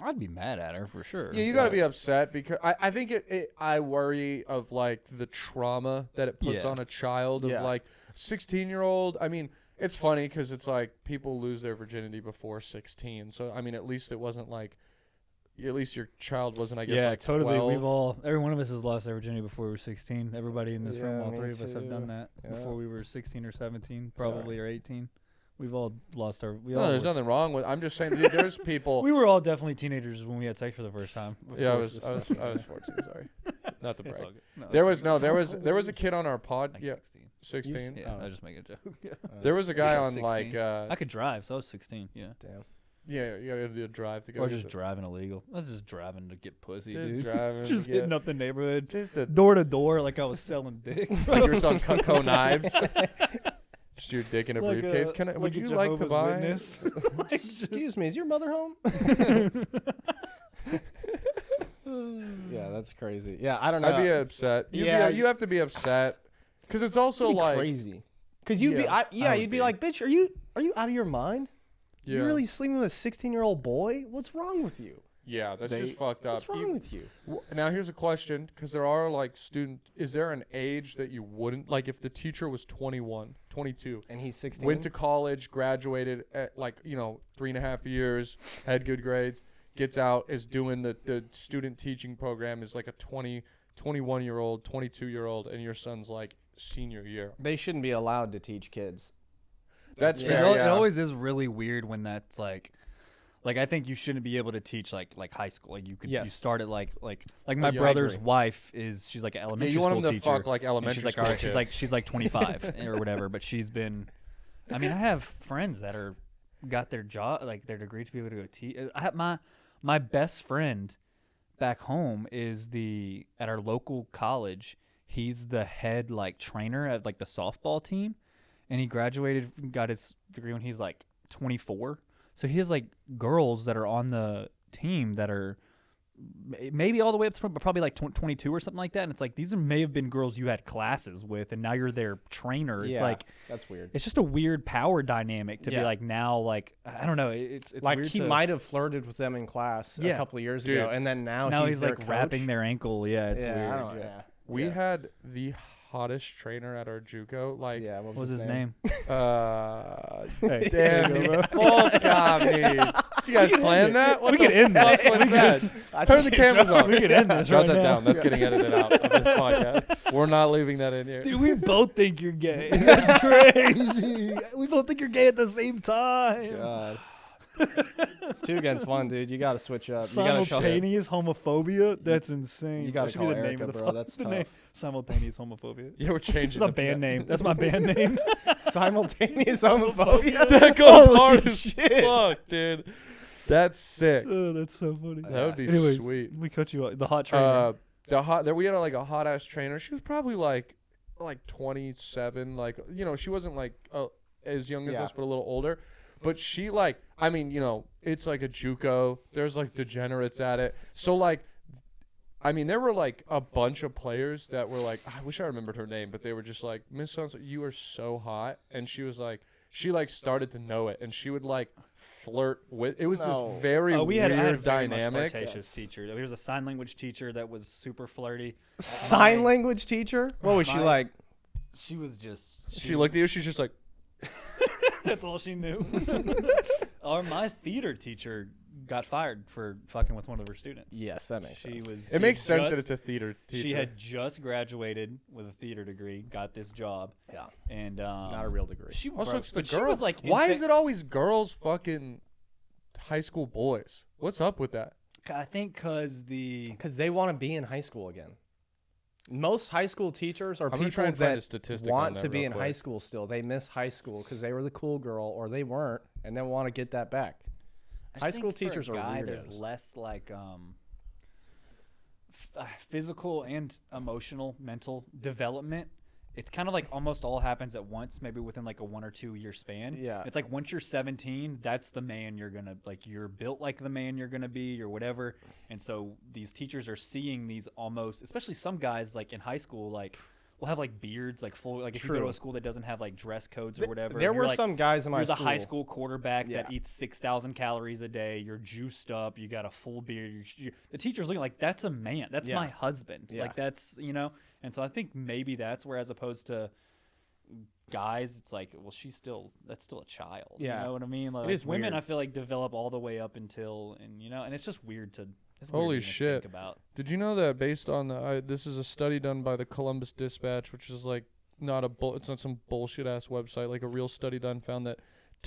I'd be mad at her for sure. Yeah, you gotta be upset because I think I worry of like the trauma that it puts Yeah. on a child of Yeah. like 16-year-old. I mean, it's funny because it's like people lose their virginity before 16. So I mean, at least it wasn't like. At least your child wasn't, I guess, Yeah, like totally. 12. Every one of us has lost their virginity before we were 16. Everybody in this room, Yeah, all me three of us have done too. that Yeah. before we were 16 or 17, probably, or 18. We've all lost our. No, there's nothing wrong with. I'm just saying there's people. We were all definitely teenagers when we had sex for the first time. Yeah, I was 14. Sorry, not the It's all brag. good. No, There it's was a kid on our pod. like Yeah, 16. 16. Yeah, Oh. I was just making a joke. Yeah. There was a guy on 16. like. I could drive, so I was 16. Yeah. Damn. Yeah, you gotta do a drive to go. Or just driving illegal. I was just driving to get pussy, Just dude. driving. Just to hitting get, up the neighborhood, just the door to door, like I was selling dick. like you were selling Cutco knives. Just your dick in a Like briefcase. a- Can I? like Would a you like to Jehovah's buy? Witness. Excuse me, is your mother home? Yeah, that's crazy. Yeah, I don't know. I'd be upset. Yeah. You have to be upset because it's also It'd be like crazy. Because you'd be, Yeah, I would you'd be be. like, bitch, are you out of your mind? yeah, You really sleeping with a 16-year-old boy? What's wrong with you? yeah. That's just fucked up. What's wrong with you? Now here's a question, because there are like is there an age that you wouldn't like if the teacher was 21, 22, And he's 16. went to college, graduated at 3.5 years, had good grades, gets out, is doing the student teaching program, is like a 21-year-old, 22-year-old, and your son's like senior year. They shouldn't be allowed to teach kids. That's Yeah. fair. It Yeah. always is really weird when that's like I think you shouldn't be able to teach like high school. Like you could you Yes. start at like my yeah, I brother's agree. wife she's like an Yeah, elementary you want school them to teacher. fuck like And elementary she's like school all right, kids. she's like 25 or whatever, but she's been. I mean, I have friends that got their job, like their degree, to be able to go teach. My best friend back home is at our local college. He's the head like trainer at like the softball team, and he graduated, got his degree when he's like 24. So he has like girls that are on the team that are maybe all the way up to probably like 22 or something like that. And it's like these may have been girls you had classes with, and now you're their trainer. It's Yeah, like that's weird. it's just a weird power dynamic to be Yeah. like now like I don't know. It's Like weird he to, might have flirted with them in class a Yeah. couple of years Dude. ago, and then now he's their like coach. wrapping their ankle. Yeah, it's yeah, weird. I don't, yeah. We yeah. had the hottest trainer at our JUCO. Like, Yeah, What was his name? damn, Hey, there you go, bro. fuck on me. Did you guys plan that? What We the could end fuck this. was that? I Turn the think so. cameras on. We could end this Jot right that now. down. That's getting edited out of this podcast. We're not leaving that in here. Dude, we both think you're gay. That's crazy. We both think you're gay at the same time. God. It's 2 against 1, dude. You got to switch up. You gotta show- Simultaneous homophobia? That's insane. You gotta That should be call the name Erica, of the bro. That's the tough. name. Simultaneous homophobia. Yeah, we're changing It's a the band name. That's my band name. Simultaneous homophobia. That goes Holy hard as shit. fuck, dude. That's sick. Oh, that's so funny. That would be Anyways, sweet. we cut you off. The hot trainer. We had like a hot ass trainer. She was probably like 27. Like, you know, she wasn't like as young as Yeah. us, but a little older. But she like, I mean, you know, it's like a JUCO. There's like degenerates at it. So like, I mean, there were like a bunch of players that were like, I wish I remembered her name, but they were just like, Miss So-and-so, you are so hot. And she was like, she like started to know it, and she would like flirt with. It was No. this very I weird had a very much dynamic. flirtatious teacher. There was a sign language teacher that was super flirty. Sign language teacher? What was she My- like? She was just. She looked at you. She's just like, That's all she knew. Or my theater teacher got fired for fucking with one of her students. Yes, that makes She sense. was. it makes sense that it's a theater teacher. She had just graduated with a theater degree, got this job, Yeah. and Not a real degree. She Also, bro, it's the but she girls. was like, Why is insane- it always girls fucking high school boys? What's up with that? I think because Because they want to be in high school again. Most high school teachers are I'm gonna people try and find a that statistic on want that to be real in quick. high school still. They miss high school because they were the cool girl or they weren't, and they want to get that back. I High just school think for a teachers are guy, There's weirdos. less like physical and emotional, mental development. It's kind of like almost all happens at once, maybe within like a 1 or 2 year span. Yeah. It's like once you're 17, that's the man you're gonna like. You're built like the man you're gonna be, or whatever. And so these teachers are seeing these almost, especially some guys like in high school, like will have like beards, like full, like if you go to True. a school that doesn't have like dress codes or whatever. There and you're were like, some guys in my you're the school. high school quarterback that Yeah. eats 6,000 calories a day. You're juiced up. You got a full beard. The teacher's looking like, that's a man. That's Yeah. my husband. Yeah. Like that's, you know. And so I think maybe that's where, as opposed to guys, it's like, well, that's still a child. Yeah. You know what I mean? Like, is women, weird. I feel like develop all the way up until, and you know, and it's just weird to. It's Holy weird to even shit. Think about. Did you know that based on this is a study done by the Columbus Dispatch, which is like not it's not some bullshit ass website. Like a real study done found that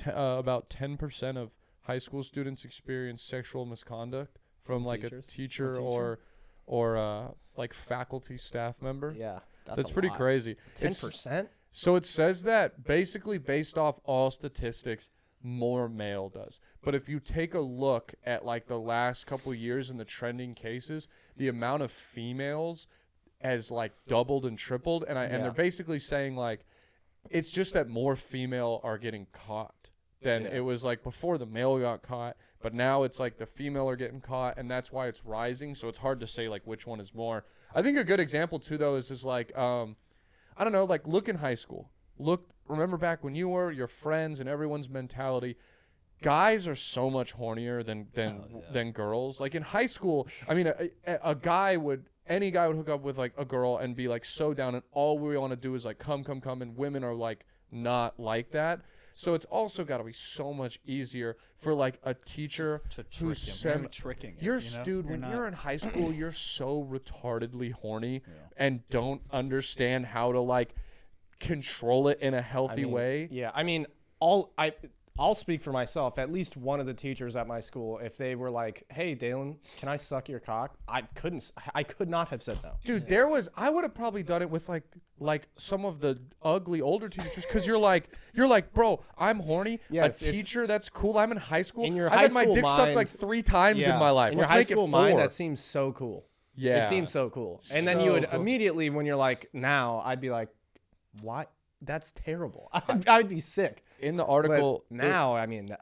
about 10% of high school students experience sexual misconduct from like teachers? a teacher Or or like faculty staff member. Yeah, That's a pretty lot. crazy. 10%. So it says that basically based off all statistics, more male does. But if you take a look at like the last couple years in the trending cases, the amount of females has like doubled and tripled. And Yeah. they're basically saying like, it's just that more female are getting caught than it was like before the male got caught. But now it's like the female are getting caught, and that's why it's rising. So it's hard to say like which one is more. I think a good example too though is like I don't know, like look in high school. Remember back when you were your friends and everyone's mentality. Guys are so much hornier than girls. Like in high school, I mean, any guy would hook up with like a girl and be like so down, and all we want to do is like come, and women are like not like that. So it's also got to be so much easier for like a teacher To who's trick him. Tricking him, dude, when you're in high school, you're so retardedly horny and don't understand how to like control it in a healthy way. Yeah, I mean, I'll speak for myself. At least one of the teachers at my school, if they were like, "Hey, Dalen, can I suck your cock?" I could not have said no. Dude, I would have probably done it with like some of the ugly older teachers, because you're like, bro, I'm horny. Yeah, a teacher, that's cool. I'm in high school. In your I've high had my school dick sucked mind- like 3 times in my life. In your Let's high make school it 4. mind, that seems so cool. Yeah, It seems so cool. And then you would cool. immediately, when you're like, now, I'd be like, what? That's terrible. I'd be sick. In the article But now, I mean,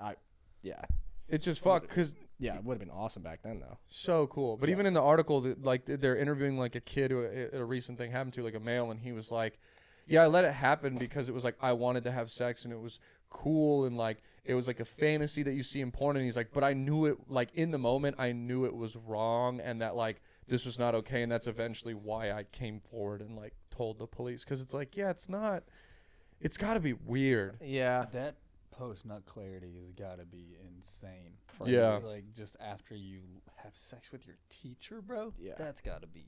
yeah. it's just fucked because. Yeah, it would have been awesome back then, though. So cool. But even in the article, like they're interviewing like a kid who a recent thing happened to, like a male, and he was like, yeah, I let it happen because it was like I wanted to have sex and it was cool, and like it was like a fantasy that you see in porn. And he's like, but I knew it, like in the moment, I knew it was wrong and that like this was not okay. And that's eventually why I came forward and like told the police, because it's like, yeah, it's not. It's got to be weird. Yeah. That post-nut clarity has got to be insane. Yeah. Like, just after you have sex with your teacher, bro? Yeah. That's got to be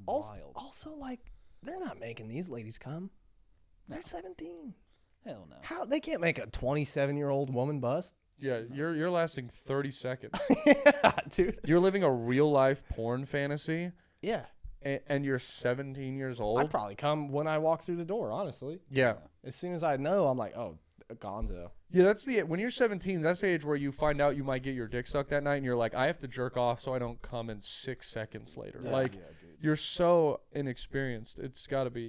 Also, wild. like, they're not making these ladies come. They're 17. Hell no. How? They can't make a 27-year-old woman bust. Yeah, you're lasting 30 seconds. Yeah, dude. You're living a real life porn fantasy, Yeah. and you're 17 years old. I'd probably come when I walk through the door, honestly. Yeah. As soon as I know, I'm like, oh, gonzo. Yeah, that's when you're 17, that's the age where you find out you might get your dick sucked that night, and you're like, I have to jerk off so I don't come in 6 seconds later. Like, dude. you're so inexperienced. It's got to be.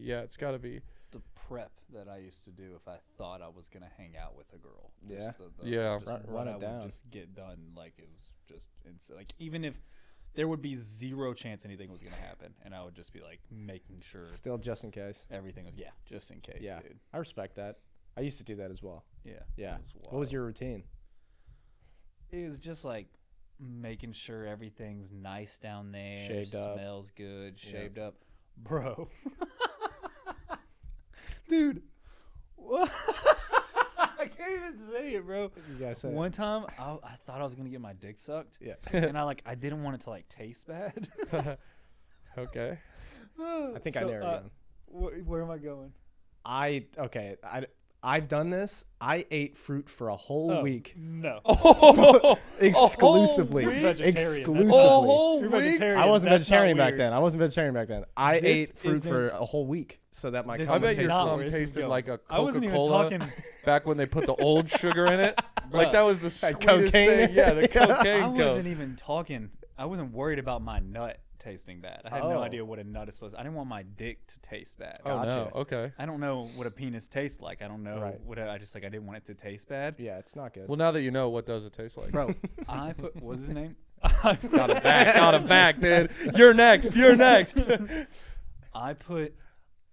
The prep that I used to do if I thought I was going to hang out with a girl. Yeah. Yeah. Just Run what it I down. would just get done. Like, it was just insane. Like, even if there would be 0 chance anything was going to happen, and I would just be like making sure Still just in case. everything was, just in case, Yeah. dude. I respect that. I used to do that as well. Yeah. Yeah. It was What was wild. your routine? It was just like making sure everything's nice down there, Shaved up. smells good, shaved up, bro. Dude, what? I can't even say it, bro. You guys said One time, I thought I was gonna get my dick sucked, Yeah. and I didn't want it to like taste bad. Okay. I think I narrowed it down. Where am I going? I've done this. I ate fruit for a whole week. No. Exclusively. week? Vegetarian, Exclusively. that's A whole You're week? vegetarian. I wasn't That's not vegetarian back weird. then. I wasn't vegetarian back then. I This ate fruit for isn't- a whole week so that my This I cum bet is your tasted not cum where this is tasted going. like a I wasn't even Coca-Cola talking. back when they put the old sugar in it. Like Bruh. that was the Like sweetest cocaine? thing. Yeah, the cocaine I Coke. wasn't even talking. I wasn't worried about my nut tasting bad. I had no Oh. idea what a nut is supposed. I didn't want my dick to taste bad. Oh no. Gotcha. Okay. I don't know what a penis tastes like. I don't know Right. what I just like. I didn't want it to taste bad. Yeah, it's not good. Well, now that you know, what does it taste like? Bro, I put what was his name? Got him back. Got him back, dude. You're next. You're next. I put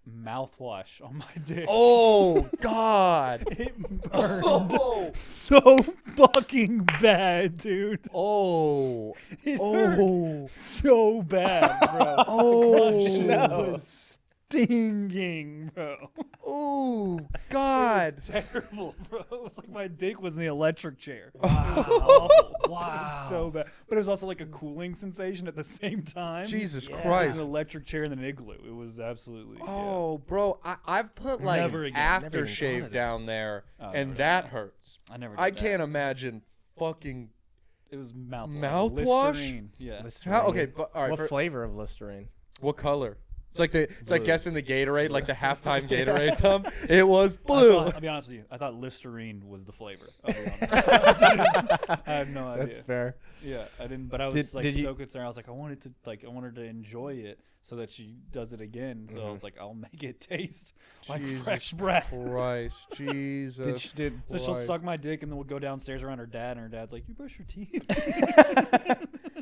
mouthwash on my dick. Oh God. It burned Oh. so fucking bad, dude. Oh. It hurt Oh. so bad, bro. Oh. That shit no. was stinging, bro. Ooh, God. It was terrible, bro. It was like my dick was in the electric chair. It was awful. Wow. It was so bad. But it was also like a cooling sensation at the same time. Jesus It was Christ. an electric chair in an igloo. It was absolutely. Oh, bro, I've put like Never again. Never even thought aftershave of down there, Oh, and never that did hurts. I never. Did I that. can't imagine fucking. It was mouthwash. Mouthwash? Listerine. Yeah. How, okay, but all right. What flavor of Listerine? What color? It's like like Blue. guessing the Gatorade, like the halftime Gatorade tub. It was I blue. thought, I'll be honest with you. I thought Listerine was the flavor. I'll be honest. I have no idea. That's fair. Yeah, I didn't. But I was Did you- so concerned. I was like, I wanted to enjoy it so that she does it again. So I was like, I'll make it taste like Jesus fresh breath. Christ, Jesus. So she'll Right. suck my dick, and then we'll go downstairs around her dad, and her dad's like, "You brush your teeth."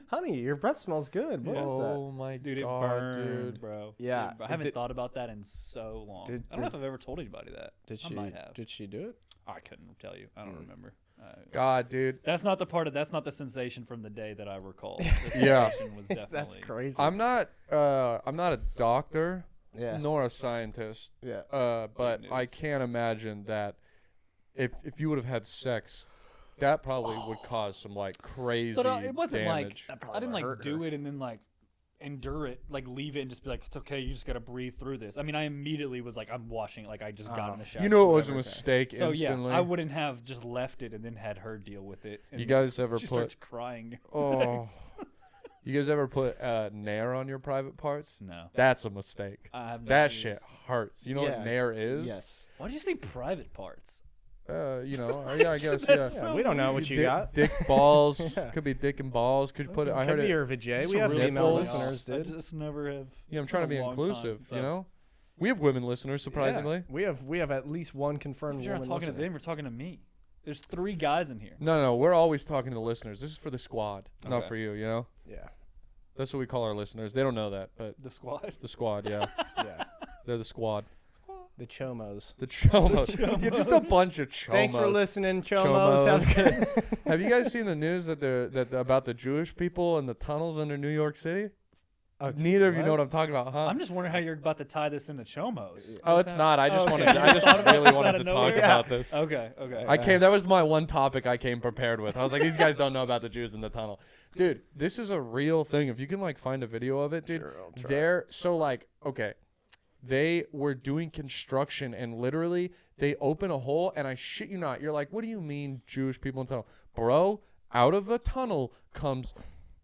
Honey, your breath smells good. What is that? Oh my Dude, it God, burned, dude. bro. Yeah, I haven't did- thought about that in so long. Did- I don't know did- if I've ever told anybody that. Did I she? might have. Did she do it? I couldn't tell you. I don't remember. God, dude. That's not the sensation from the day that I recall. The Yeah. sensation was definitely. That's crazy. I'm not a doctor Yeah. nor a scientist. Yeah. But Good I news. can't imagine that if you would have had sex, that probably would cause some like crazy But it wasn't damage. like probably I didn't would like hurt do her. it and then like endure it, like leave it and just be like, it's okay, you just gotta breathe through this. I mean, I immediately was like, I'm washing it, like I just got in the shower. You know it was a whatever. mistake So instantly. yeah, I wouldn't have just left it and then had her deal with it. And You guys ever she put starts crying. oh, you guys ever put Nair on your private parts? No, That's a mistake. I have not That used- shit hurts. You know Yeah. what Nair is? Yes. Why did you say private parts? You know, yeah, I guess, yeah. That's Yeah, so we don't know what you dick, got. Dick balls. Yeah. Could be dick and balls. Could you put it? I Could heard be it. your vajay. Some We have real female nipples. listeners, I dude. just never have. Yeah, I'm it's trying to been be a long time inclusive. since You I've- know, we have women listeners. Surprisingly, Yeah. We have at least one confirmed You're not woman talking to listener. them. You're talking to me. There's 3 guys in here. no, we're always talking to the listeners. This is for the squad, not Okay. for you. You know, Yeah. that's what we call our listeners. They don't know that, but The squad. the squad, yeah, Yeah. they're the squad. The chomos. The chomos. You're just a bunch of chomos. Thanks for listening, chomos. Sounds good. Have you guys seen the news about the Jewish people and the tunnels under New York City? Neither of you know what I'm talking about, huh? I'm just wondering how you're about to tie this into Chomos. Oh, it's not. I just Okay. wanted. I just Thought about really this wanted out to of talk nowhere? about this. Okay. That was my one topic I came prepared with. I was like, these guys don't know about the Jews in the tunnel. Dude, this is a real thing. If you can like find a video of it, dude. Sure, I'll try. They're so like, okay. They were doing construction and literally they open a hole and I shit you not. You're like, what do you mean Jewish people in the tunnel? Bro, out of the tunnel comes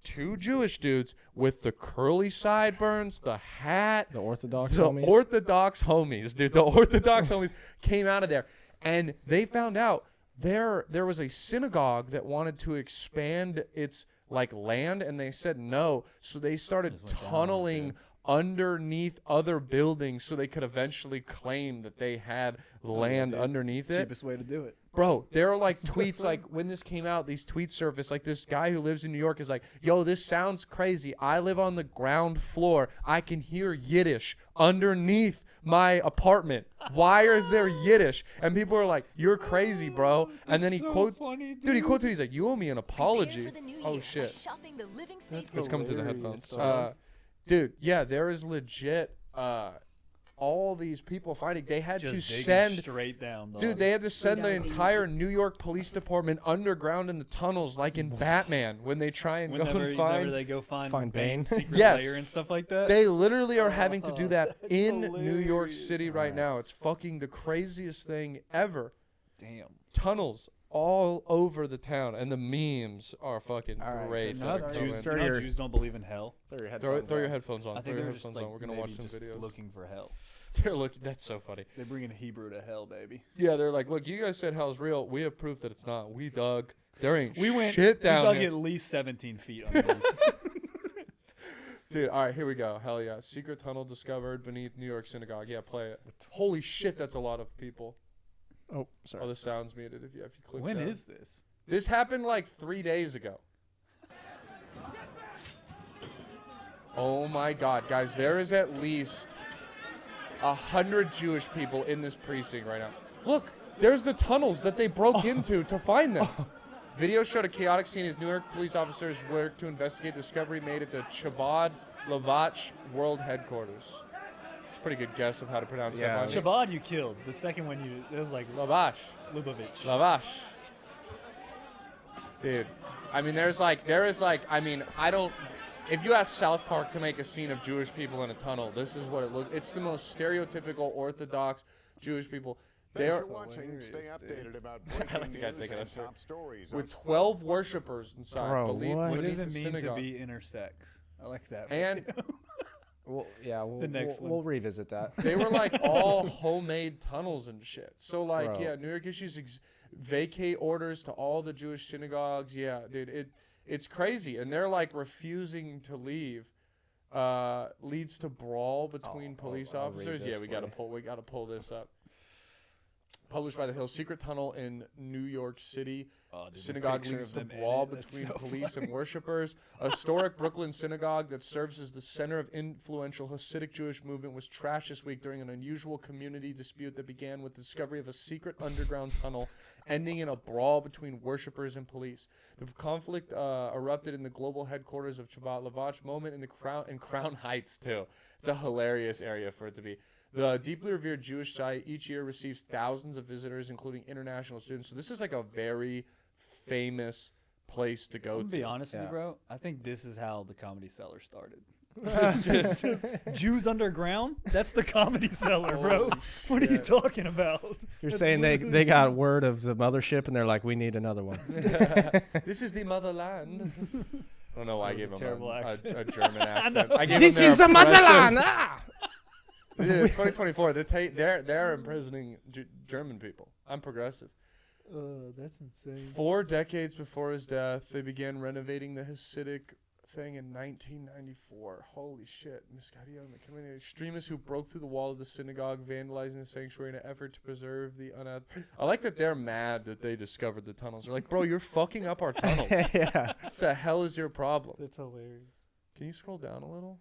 2 Jewish dudes with the curly sideburns, the hat, The Orthodox the homies. Orthodox homies, dude. The Orthodox homies came out of there, and they found out there was a synagogue that wanted to expand its like land, and they said no. So they started Just went down, tunneling dude. underneath other buildings, so they could eventually claim that they had land dude. underneath it. Cheapest way to do it. Bro, there are like tweets like when this came out, these tweets surfaced. Like this guy who lives in New York is like, yo, this sounds crazy. I live on the ground floor. I can hear Yiddish underneath my apartment. Why is there Yiddish? And people are like, you're crazy, bro. And then he quotes, dude, he quotes it. He's like, you owe me an apology. Oh, shit. It's coming through the headphones. Dude, yeah, there is legit all these people fighting. They had Just to digging send straight down. Dog. Dude, they had to send the entire New York Police Department underground in the tunnels, like in Batman, when they try and go whenever and find. they go find Bane. Bane's secret Yes. lair and stuff like that. They literally are having to do that That's in New York hilarious. City right now. It's fucking the craziest thing ever. Damn. Tunnels all over the town, and the memes are fucking All right, great. You that know, are how coming. Jews, Throw you know your- Jews don't believe in hell. Throw your headphones on. I Throw think your they're just headphones like on. We're gonna maybe watch some just videos. looking for hell. They're looking. That's so funny. They're bringing Hebrew to hell, baby. Yeah, they're like, look, you guys said hell's real. We have proof that it's not. We dug. There ain't We went. shit we down dug here. at least 17 feet underneath. Dude, all right, here we go. Hell yeah. Secret tunnel discovered beneath New York synagogue. Yeah, play it. Holy shit, that's a lot of people. Oh, Oh, sorry. the sound's muted if you click When down. is this? This happened like 3 days ago. Oh my god, guys, there is at least 100 Jewish people in this precinct right now. Look, there's the tunnels that they broke into to find them. Video showed a chaotic scene as New York police officers worked to investigate the discovery made at the Chabad Lavach World Headquarters. It's a pretty good guess of how to pronounce Yeah. that. Shabbat you killed. The second one it was like Lavash. Lubavitch. Lavash. Dude, I mean, there is like, I mean, I don't. If you ask South Park to make a scene of Jewish people in a tunnel, this is what it looks. It's the most stereotypical Orthodox Jewish people. Thanks They're for watching. Stay updated about I breaking think I news think and that's top stories. with 12 worshipers inside. Bro, believe what? What beneath does it the mean synagogue. to be intersex? I like that. And Well, yeah, The next one. we'll revisit that. they were like all homemade tunnels and shit. So like, Bro. yeah, New York issues vacate orders to all the Jewish synagogues. Yeah, dude, it's crazy, and they're like refusing to leave. Leads to brawl between police I'll read officers. this Yeah, we for gotta pull this up. Published by the Hill, secret tunnel in New York City. Oh, dude, the Synagogue picture leads of to them in brawl it, that's between so police funny. and worshippers. A historic Brooklyn synagogue that serves as the center of influential Hasidic Jewish movement was trashed this week during an unusual community dispute that began with the discovery of a secret underground tunnel, ending in a brawl between worshippers and police. The conflict erupted in the global headquarters of Chabad Lavash moment in Crown Heights too. It's a hilarious area for it to be. The deeply revered Jewish site each year receives thousands of visitors, including international students. So this is like a very famous place to go I'm gonna to. be honest with Yeah. you, bro. I think this is how the Comedy Cellar started. just Jews underground. That's the Comedy Cellar, bro. Holy What are you shit. talking about? You're That's saying they literally- got word of the mothership and they're like, we need another one. This is the motherland. I don't know why I That gave was him a terrible accent. a German accent. know. I gave This him their is the impressive- motherland! Ah! Dude, it's 2024. They're imprisoning German people. I'm progressive. That's insane. 4 decades before his death, they began renovating the Hasidic thing in 1994. Holy shit. Misguided extremists who broke through the wall of the synagogue, vandalizing the sanctuary in an effort to preserve the I like that they're mad that they discovered the tunnels. They're like, bro, you're fucking up our tunnels. Yeah. What the hell is your problem? That's hilarious. Can you scroll down a little?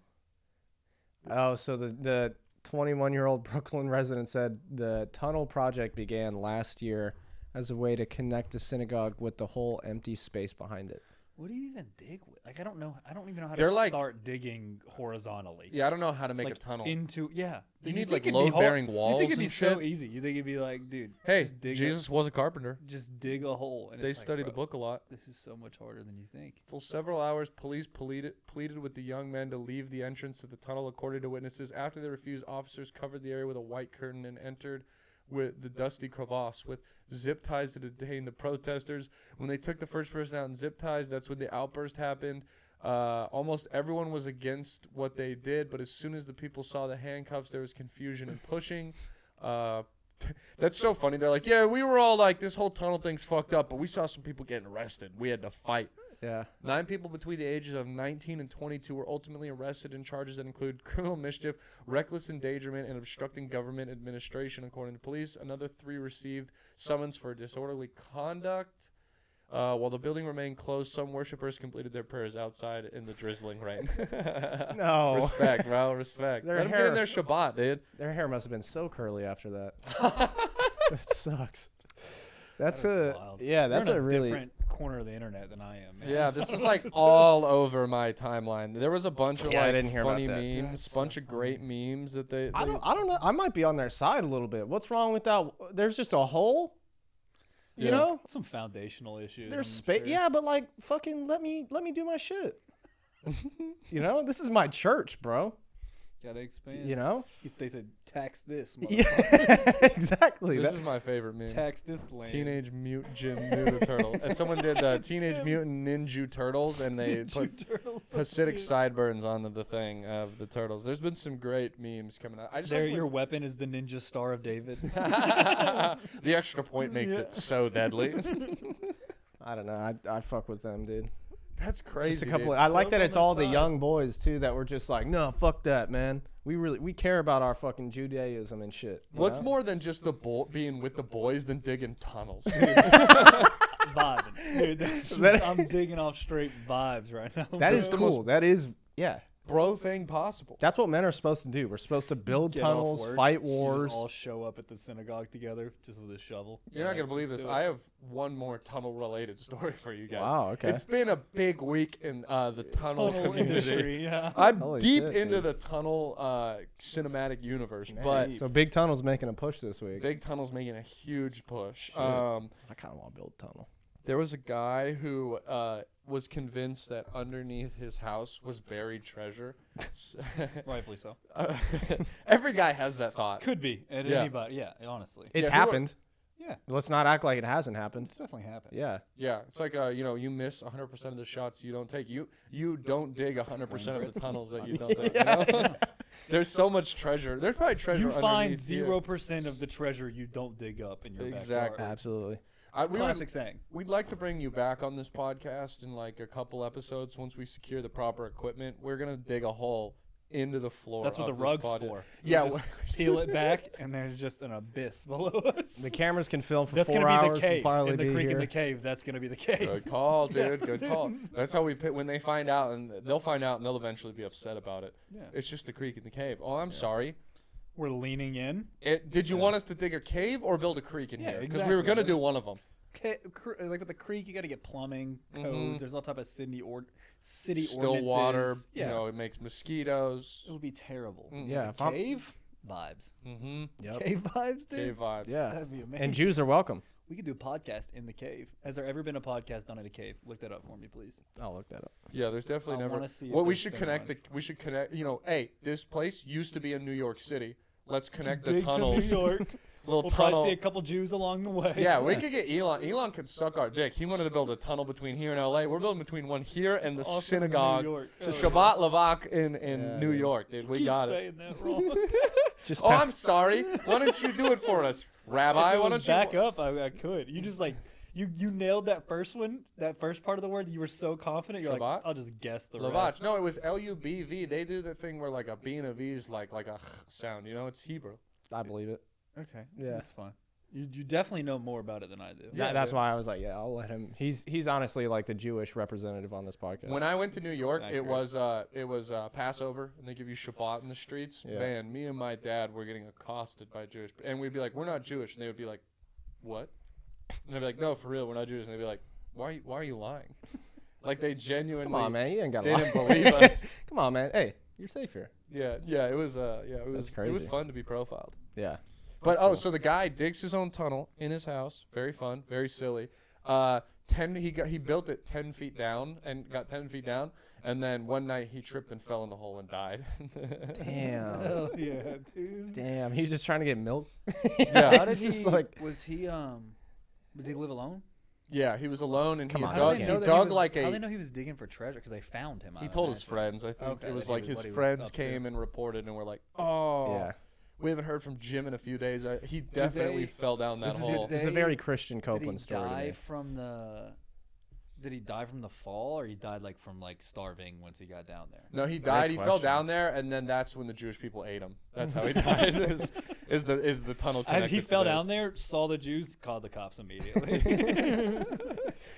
Oh, so the 21-year-old Brooklyn resident said the tunnel project began last year as a way to connect the synagogue with the whole empty space behind it. What do you even dig with? Like, I don't know. I don't even know how They're to like- start digging horizontally. Yeah, I don't know how to make like a tunnel. into You need, think like, it'd be load-bearing hard- walls You think it'd be and so shit? easy? You think it'd be like, dude, Hey, just dig Jesus was a carpenter. just dig a hole. And They it's like, studied the bro, book a lot. This is so much harder than you think. For several hours, police pleaded with the young men to leave the entrance to the tunnel, according to witnesses. After they refused, officers covered the area with a white curtain and entered with the dusty crevasse with zip ties to detain the protesters. When they took the first person out in zip ties, that's when the outburst happened. Almost everyone was against what they did, but as soon as the people saw the handcuffs, there was confusion and pushing. That's so funny. They're like, yeah, we were all like, this whole tunnel thing's fucked up, but we saw some people getting arrested. We had to fight. Yeah. 9 people between the ages of 19 and 22 were ultimately arrested in charges that include criminal mischief, reckless endangerment, and obstructing government administration, according to police. Another 3 received summons for disorderly conduct. While the building remained closed, some worshippers completed their prayers outside in the drizzling rain. No. Respect, bro. Respect. Their Let them get in hair- their Shabbat, dude. Their hair must have been so curly after that. That sucks. That's That is a wild. yeah. That's You're in a really different corner of the internet than I am. Man. Yeah, this was like all over my timeline. There was a bunch of Yeah, I like didn't hear about funny that. memes, That's bunch so of great memes that they I don't know. I might be on their side a little bit. What's wrong with that? There's just a hole. You Yeah. know, some foundational issues. there's I'm space. sure. Yeah, but like fucking let me do my shit. You know, this is my church, bro. Gotta expand. You know. They said tax this. Yeah, exactly. This That- is my favorite meme. Tax this land. Teenage Mutant Ninja Turtle. And someone did the Teenage Mutant Ninja Turtles, and they put Hasidic sideburns onto the thing of the turtles. There's been some great memes coming out. I just There, like your weapon is the Ninja Star of David. the extra point makes it so deadly. I don't know. I fuck with them, dude. That's crazy. Just a couple. dude. I like Throw that it it's on all their the side. young boys too that were just like, no, fuck that, man. We care about our fucking Judaism and shit. you What's know? more than just the being with the boys than digging tunnels? Vibing. Dude, that's just, That- I'm digging off straight vibes right now. That This is is the cool. most- That is, yeah. bro thing possible. That's what men are supposed to do. We're supposed to build Get off tunnels, work, fight you wars. just all show up at the synagogue together just with a shovel. You're not going to believe let's this. do it. I have one more tunnel-related story for you guys. Wow, okay. It's been a big week in the tunnel, Tunnel community. industry, yeah. I'm Holy deep shit, into dude. the tunnel cinematic universe, Man. but So Big Tunnel's making a push this week. Big Tunnel's making a huge push. Shit. I kind of want to build a tunnel. There was a guy who was convinced that underneath his house was buried treasure. Rightfully so. Every guy has that thought. Could be at Yeah. anybody. Yeah, honestly. It's who are- happened. Yeah, Let's not act like it hasn't happened. it's definitely happened. Yeah. Yeah, it's like you miss 100% of the shots you don't take. You don't dig 100% of the tunnels that you don't dig. You know? There's so much treasure. There's probably treasure. You find underneath here. 0% of the treasure you don't dig up in your Exactly. backyard. Absolutely. Classic saying. We'd like to bring you back on this podcast in like a couple episodes once we secure the proper equipment. We're gonna dig a hole into the floor. That's what the of this rug's pod- for. Yeah, You just peel it back, and there's just an abyss below us. The cameras can film for That's 4 gonna be hours. the cave. We'll probably In the be creek here. in the cave, that's gonna be the cave. Good call, dude. Good call. That's how we pit when they find out, and they'll find out, and they'll eventually be upset about it. Yeah. It's just the creek in the cave. Oh, I'm sorry. We're leaning in. Did you want us to dig a cave or build a creek in Yeah, here? Because we were exactly. gonna do one of them. Like with the creek, you got to get plumbing codes. Mhm. There's all type of city Still ordinances. water. Yeah, You know, it makes mosquitoes. it would be terrible. Yeah. If I'm- Cave vibes. Mm-hmm. Yep. Cave vibes, dude. Cave vibes. Yeah. That'd be amazing. And Jews are welcome. We could do a podcast in the cave. Has there ever been a podcast done at a cave? Look that up for me, please. I'll look that up. Yeah, there's definitely I never. wanna see if Well, we there's should been connect one. the. We should connect. You know, hey, this place used to be in New York City. Let's connect the Dig tunnels. to New York. Little We'll tunnel. probably see a couple Jews along the way. Yeah, we could get Elon. Elon could suck our dick. He wanted to build a tunnel between here and LA. We're building between one here and the Also synagogue. New York. To Oh, Shabbat Lavak in Yeah, New dude. York, dude. We Keep got it. saying that wrong. Just Oh, I'm sorry. Why don't you do it for us, Rabbi? If it Why was don't you back up? I could. You just like you nailed that first one, that first part of the word. You were so confident. You're Shabbat? like, I'll just guess the Lavach. rest. No, it was Lubv. They do the thing where like a B and a V is like a sound. You know, it's Hebrew. I believe it. Okay, Yeah. that's fine. You definitely know more about it than I do. Yeah, That's dude. why I was like, yeah, I'll let him. He's honestly like the Jewish representative on this podcast. When I went to New York, That's it was Passover, and they give you Shabbat in the streets. Yeah. Man, me and my dad were getting accosted by Jewish, and we'd be like, "We're not Jewish," and they would be like, "What?" And they'd be like, "No, for real, we're not Jewish." And they'd be like, "Why are you lying?" Like they genuinely. Come on, man, you ain't got. They didn't believe us. Come on, man. Hey, you're safe here. Yeah, it was it was crazy. fun to be profiled. Yeah. But so the guy digs his own tunnel in his house. Very fun, very silly. He built it 10 feet down and got 10 feet down, and then one night he tripped and fell in the hole and died. Damn. Hell yeah, dude. Damn. He's just trying to get milk. Yeah. How did He's he? just like, Was he? Did he live alone? Yeah, he was alone and Come he on, dug. man. He How dug like How a. they know he was digging for treasure? Because they found him. He I told his imagine. friends. I think Okay, it was that he like was- his what he was friends up to. came and reported and were like, "Oh, yeah. we haven't heard from Jim in a few days." He definitely they- fell down that This is, hole. this is a very Christian Did he Coplen story. to die me. from the? Did he die from the fall, or he died like from like starving once he got down there? No, he died. He fell question. down there, and then that's when the Jewish people ate him. That's how he died. Is the tunnel And connected? he to fell this. down there, saw the Jews, called the cops immediately.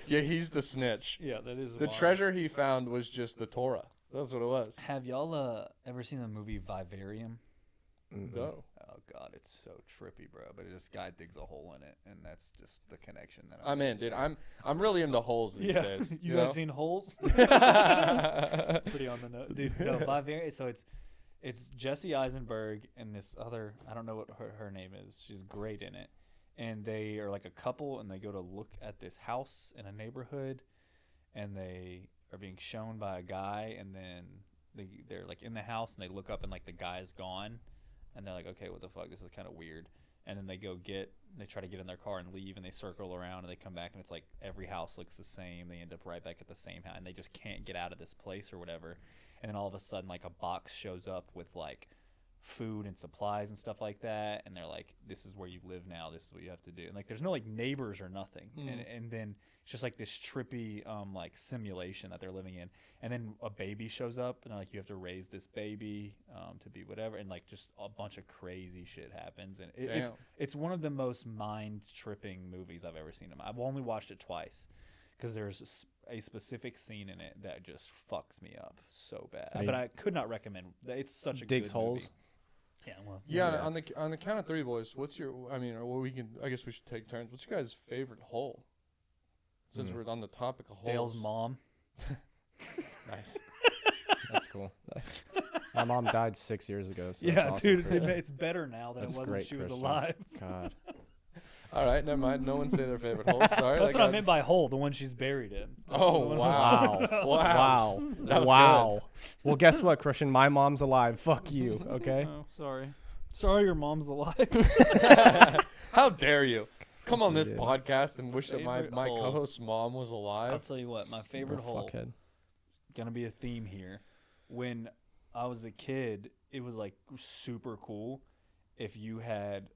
Yeah, he's the snitch. Yeah, that is The wild. treasure he found was just the Torah. That's what it was. Have y'all ever seen the movie Vivarium? Mhm. No. Oh God, it's so trippy, bro. But this guy digs a hole in it, and that's just the connection that I'm in, dude. I'm really into holes these days. you know? guys seen holes? Pretty on the note, dude. No, Vivarium. So it's Jesse Eisenberg and this other. I don't know what her name is. She's great in it, and they are like a couple, and they go to look at this house in a neighborhood, and they are being shown by a guy, and then they're like in the house, and they look up, and like the guy's gone. And they're like, okay, what the fuck? This is kind of weird. And then they try to get in their car and leave, and they circle around, and they come back, and it's like every house looks the same. They end up right back at the same house, and they just can't get out of this place or whatever. And then all of a sudden, like a box shows up with like food and supplies and stuff like that, and they're like, this is where you live now. This is what you have to do. And like, there's no like neighbors or nothing. And then it's just like this trippy like simulation that they're living in. And then a baby shows up, and like you have to raise this baby to be whatever, and like just a bunch of crazy shit happens. And it's one of the most mind tripping movies I've ever seen. I've only watched it twice because there's a specific scene in it that just fucks me up so bad. Are you- But I could not recommend. It's such a Digs good holes. movie. Yeah, well, Yeah, on the count of three, boys. What's your? I mean, or we can. I guess we should take turns. What's your guys' favorite hole? Since we're on the topic of holes. Dale's mom. Nice. That's cool. Nice. My mom died 6 years ago. So Yeah, that's awesome, dude, Christian. it's better now than That's it was when great, she was Christian. alive. God. All right, never mind. No one say their favorite hole. Sorry. That's that what I got- meant by hole, the one she's buried in. That's Oh, the one wow. I'm- Wow. That was Wow. Well, guess what, Christian? My mom's alive. Fuck you. Okay. Oh, sorry. Sorry your mom's alive. How dare you? Come on this Yeah. podcast and wish that my Favorite hole. co-host's mom was I'll alive. tell you what, my favorite hole, Fuckhead. gonna be a theme here. When I was a kid, it was like super cool if you had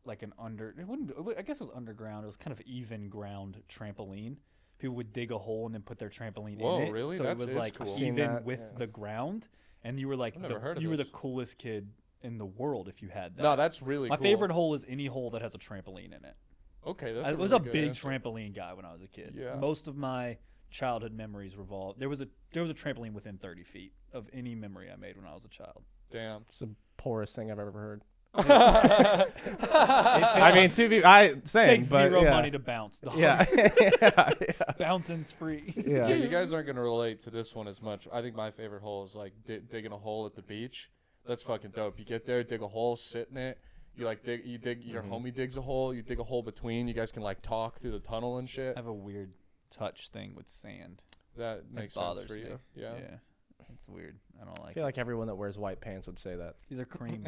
like an I guess it was underground. It was kind of even ground trampoline. People would dig a hole and then put their trampoline Whoa, in it. really? So That's- it was is like cool. Seen even that, with yeah. the ground, and you were like I've never heard of you were the this. coolest kid in the world if you had that. No, that's really my cool. favorite hole is any hole that has a trampoline in it. Okay, that's I a was really a good big answer. trampoline guy when I was a kid. Yeah. Most of my childhood memories revolved. There was a trampoline within 30 feet of any memory I made when I was a child. Damn. It's the poorest thing I've ever heard. yeah, I mean, same, Takes but zero yeah. money to bounce. Dog. Yeah. yeah. Bouncing's free. Yeah. you guys aren't gonna relate to this one as much. I think my favorite hole is like digging a hole at the beach. That's fucking dope. You get there, dig a hole, sit in it. You like dig. Your homie digs a hole. You dig a hole between. You guys can like talk through the tunnel and shit. I have a weird touch thing with sand. That makes sense bothers for you. me. Yeah. It's weird. I don't I like feel it. like everyone that wears white pants would say that. These are cream.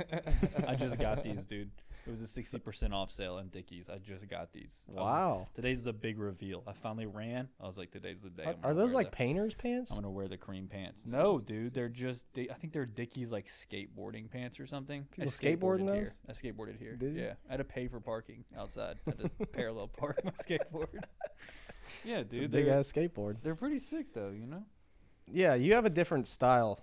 I just got these, dude. It was a 60% off sale on Dickies. I just got these. Wow. Today's the big reveal. I finally ran. I was like, today's the day. I'm Are gonna those wear like painter's pants? I'm gonna wear the cream pants. No, dude, they're just. I think they're Dickies like skateboarding pants or something. People I skateboard in skateboarded here. those? I skateboarded here. Did you? Yeah, I had to pay for parking outside. I had to parallel park my skateboard. Yeah, It's a dude, big ass skateboard. they're pretty sick though. You know. Yeah, you have a different style.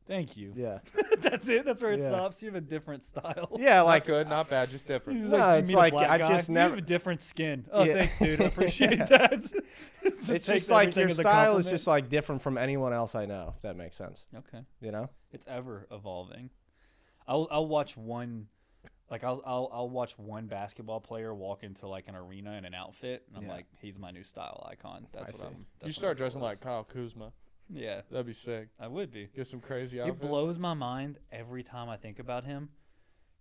Thank you. Yeah. That's it. That's where it Yeah. stops. You have a different style. Yeah, Not like good, not bad, just different. He's No, like, you it's meet a like black I guy, just you never- have a different skin. Oh, Yeah. thanks, dude. I appreciate that. it's takes just like everything your as a style is compliment. just like different from anyone else I know, if that makes sense. Okay. You know? It's ever evolving. I'll watch one, like I'll watch one basketball player walk into like an arena in an outfit, and I'm Yeah. like, he's my new style icon. That's I what see. I'm. You that's what start I'm dressing cool like as. Kyle Kuzma. Yeah, That'd be sick. I would be. Get some crazy outfits. It blows my mind every time I think about him,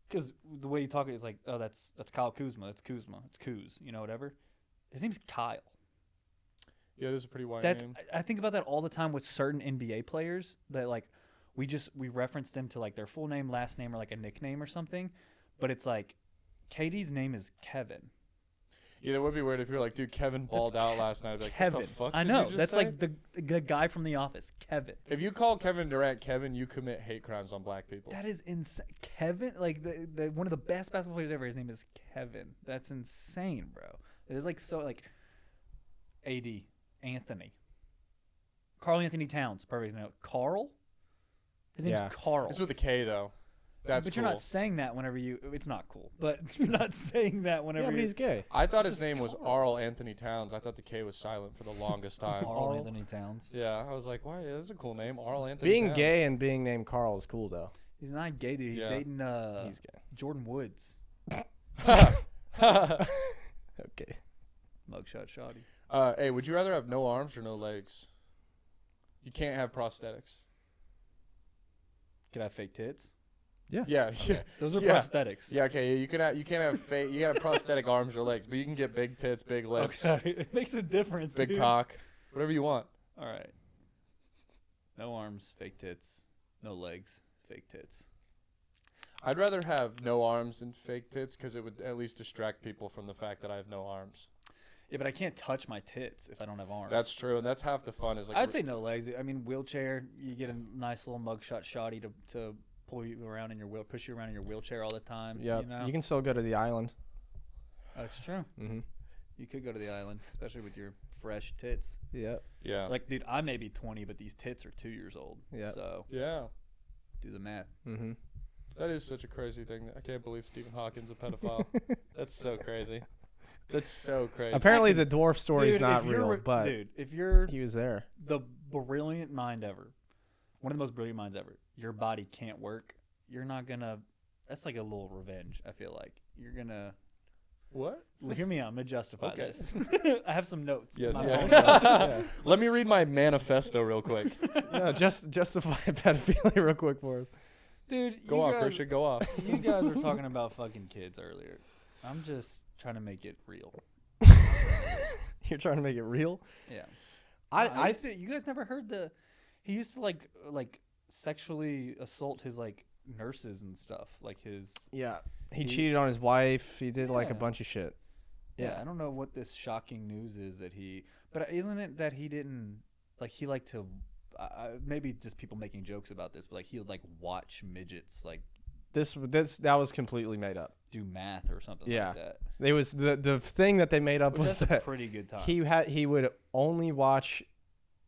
because the way you talk is like, oh, that's Kyle Kuzma. That's Kuzma. It's Kuz. You know, whatever. His name's Kyle. Yeah, this is a pretty wide That's name. I think about that all the time with certain NBA players that like we reference them to like their full name, last name, or like a nickname or something, but it's like KD's name is Kevin. Yeah, that would be weird if you were like, dude, Kevin balled out last night. I'd be like, Kevin. what the fuck I did you know. just That's say? like the guy from The Office, Kevin. If you call Kevin Durant Kevin, you commit hate crimes on black people. That is insane. Kevin, like the one of the best basketball players ever. His name is Kevin. That's insane, bro. It is like so like AD Anthony. Carl Anthony Towns, perfect. No, Carl. His name's Yeah. Carl. It's with a K though. That's but cool. you're not saying that whenever you. It's not cool. But you're not saying that whenever. Yeah, but you he's gay. I thought his name was Arl Anthony Towns. I thought the K was silent for the longest time. Carl Arl. Anthony Towns. Yeah, I was like, why? That's a cool name, Arl Anthony. Being Towns. gay and being named Carl is cool though. He's not gay, dude. He's Yeah. dating He's gay. Jordan Woods. Okay. Mugshot shoddy. Hey, would you rather have no arms or no legs? You can't have prosthetics. Could I have fake tits? Yeah, yeah, Those are Yeah. prosthetics. yeah. Okay, you can't have fake. You got prosthetic arms or legs, but you can get big tits, big lips, Okay. It makes a difference. big dude. cock, whatever you want. All right. No arms, fake tits. No legs, fake tits. I'd rather have no arms and fake tits because it would at least distract people from the fact that I have no arms. Yeah, but I can't touch my tits if I don't have arms. That's true, and that's half the fun. Is like I'd say no legs. I mean, wheelchair. You get a nice little mugshot shoddy to pull you around in your push you around in your wheelchair all the time. Yeah. You know? You can still go to the island. That's true. Mm-hmm. You could go to the island, especially with your fresh tits. Yeah. yeah, Like, dude, I may be 20, but these tits are 2 years old. Yeah. So yeah. do the math. Mm-hmm. That is such a crazy thing. I can't believe Stephen Hawking's a pedophile. That's so crazy. That's so crazy. Apparently, the dwarf story's Dude, not if you're- real, but dude, if you're he was there. the brilliant mind ever, one of the most brilliant minds ever, your body can't work. You're not gonna. That's like a little revenge. I feel like you're gonna. What? Hear me out. I'm gonna justify Okay. this. I have some notes. Yes. My Yeah. phone notes. Let me read my manifesto real quick. No, just justify pedophilia real quick for us. Dude, Go you off, guys, Christian. Go off. You guys were talking about fucking kids earlier. I'm just trying to make it real. You're trying to make it real. Yeah. I used to- you guys never heard the? He used to like sexually assault his like nurses and stuff. Like his. yeah. He He- cheated on his wife. He did like a Yeah. bunch of shit. Yeah. Yeah. I don't know what this shocking news is that he. But isn't it that he didn't like he liked to. Maybe just people making jokes about this, but like he would like watch midgets like That was completely made up. do math or something Yeah. like that. It was the thing that they made up Which was that's a that pretty good time. he would only watch